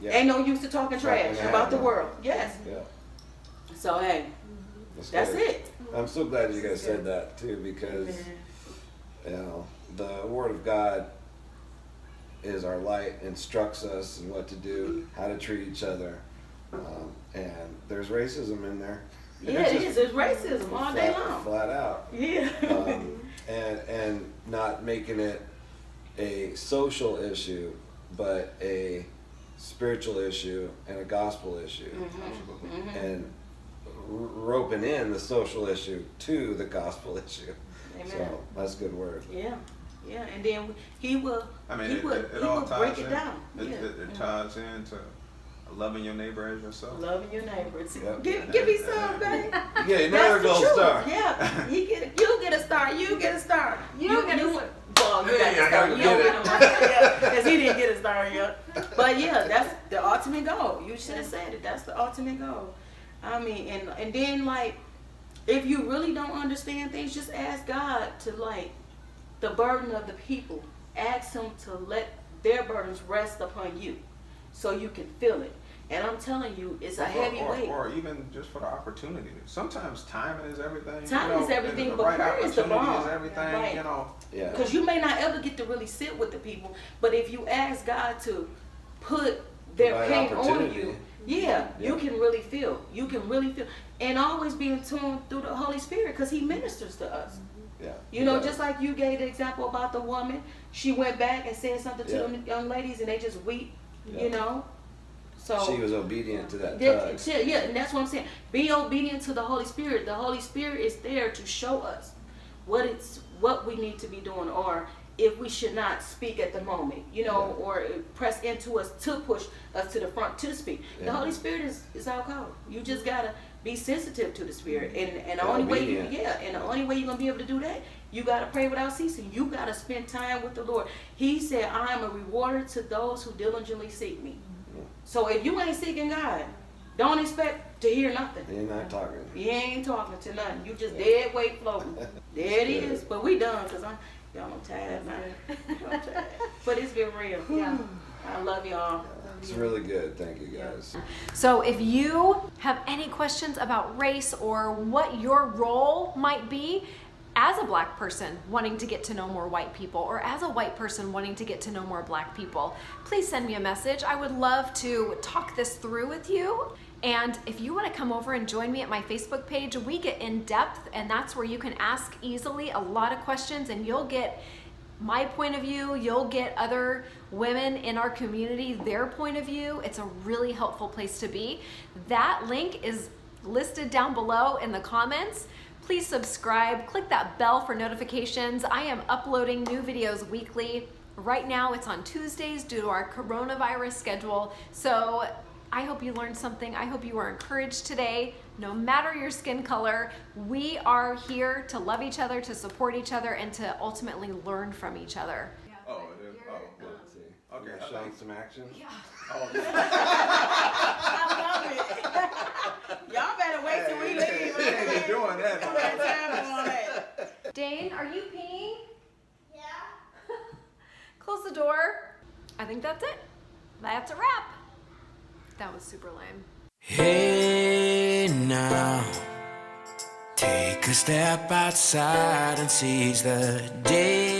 ain't no use to talking trash about the world. Yes. Yeah. So, hey, that's it. I'm so glad you guys said that, too, because, you know, the Word of God is our light, instructs us in what to do, how to treat each other, and there's racism in there. Yeah, it is. There's racism all day long. Flat out. Yeah. And not making it a social issue, but a spiritual issue and a gospel issue, and roping in the social issue to the gospel issue. Amen. So that's a good word. Yeah. Yeah, and then He will. I mean, he will break it down. It ties into loving your neighbor as yourself. Loving your neighbor. Give me some, baby. Yeah, another gold star. Yeah, you get a star. You get a star. You get a star. Well, you got a star. You don't get a because he didn't get a star yet. But yeah, that's the ultimate goal. You should have said it. That's the ultimate goal. I mean, and then like, if you really don't understand things, just ask God to like the burden of the people. Ask Him to let their burdens rest upon you, so you can feel it. And I'm telling you, it's a heavy weight. Or even just for the opportunity. Sometimes timing is everything. Timing is everything, but prayer is the bomb. Is everything, you know. Yeah. Because you may not ever get to really sit with the people, but if you ask God to put their pain on you, you can really feel. You can really feel. And always be in tune through the Holy Spirit, because He ministers to us. Yeah. You know, just like you gave the example about the woman, she went back and said something to the young ladies, and they just weep. You know. So she was obedient to that tug. Yeah, and that's what I'm saying. Be obedient to the Holy Spirit. The Holy Spirit is there to show us what we need to be doing, or if we should not speak at the moment, you know, or press into us to push us to the front to speak. The Holy Spirit is our call. You just gotta be sensitive to the Spirit, and the only way and the only way you're gonna be able to do that, you gotta pray without ceasing. You gotta spend time with the Lord. He said, "I am a rewarder to those who diligently seek me." So if you ain't seeking God, don't expect to hear nothing. You're not talking. You ain't talking to nothing. You just dead weight floating. There it is. But we done, because y'all I'm tired now. I'm tired. But it's been real. Yeah. I love y'all. It's really good. Thank you, guys. So if you have any questions about race or what your role might be as a black person wanting to get to know more white people, or as a white person wanting to get to know more black people, please send me a message. I would love to talk this through with you. And if you want to come over and join me at my Facebook page, we get in depth, and that's where you can ask easily a lot of questions, and you'll get my point of view, you'll get other women in our community, their point of view. It's a really helpful place to be. That link is listed down below in the comments. Please subscribe, click that bell for notifications. I am uploading new videos weekly. Right now it's on Tuesdays due to our coronavirus schedule. So I hope you learned something. I hope you were encouraged today. No matter your skin color, we are here to love each other, to support each other, and to ultimately learn from each other. Oh, it is. Oh, Let's see. okay. You're showing some action? Yeah. Oh, I love it. Y'all better wait till we leave. we ain't doing that. Dane, are you peeing? Yeah. Close the door. I think that's it. That's a wrap. That was super lame. Hey now, take a step outside and seize the day.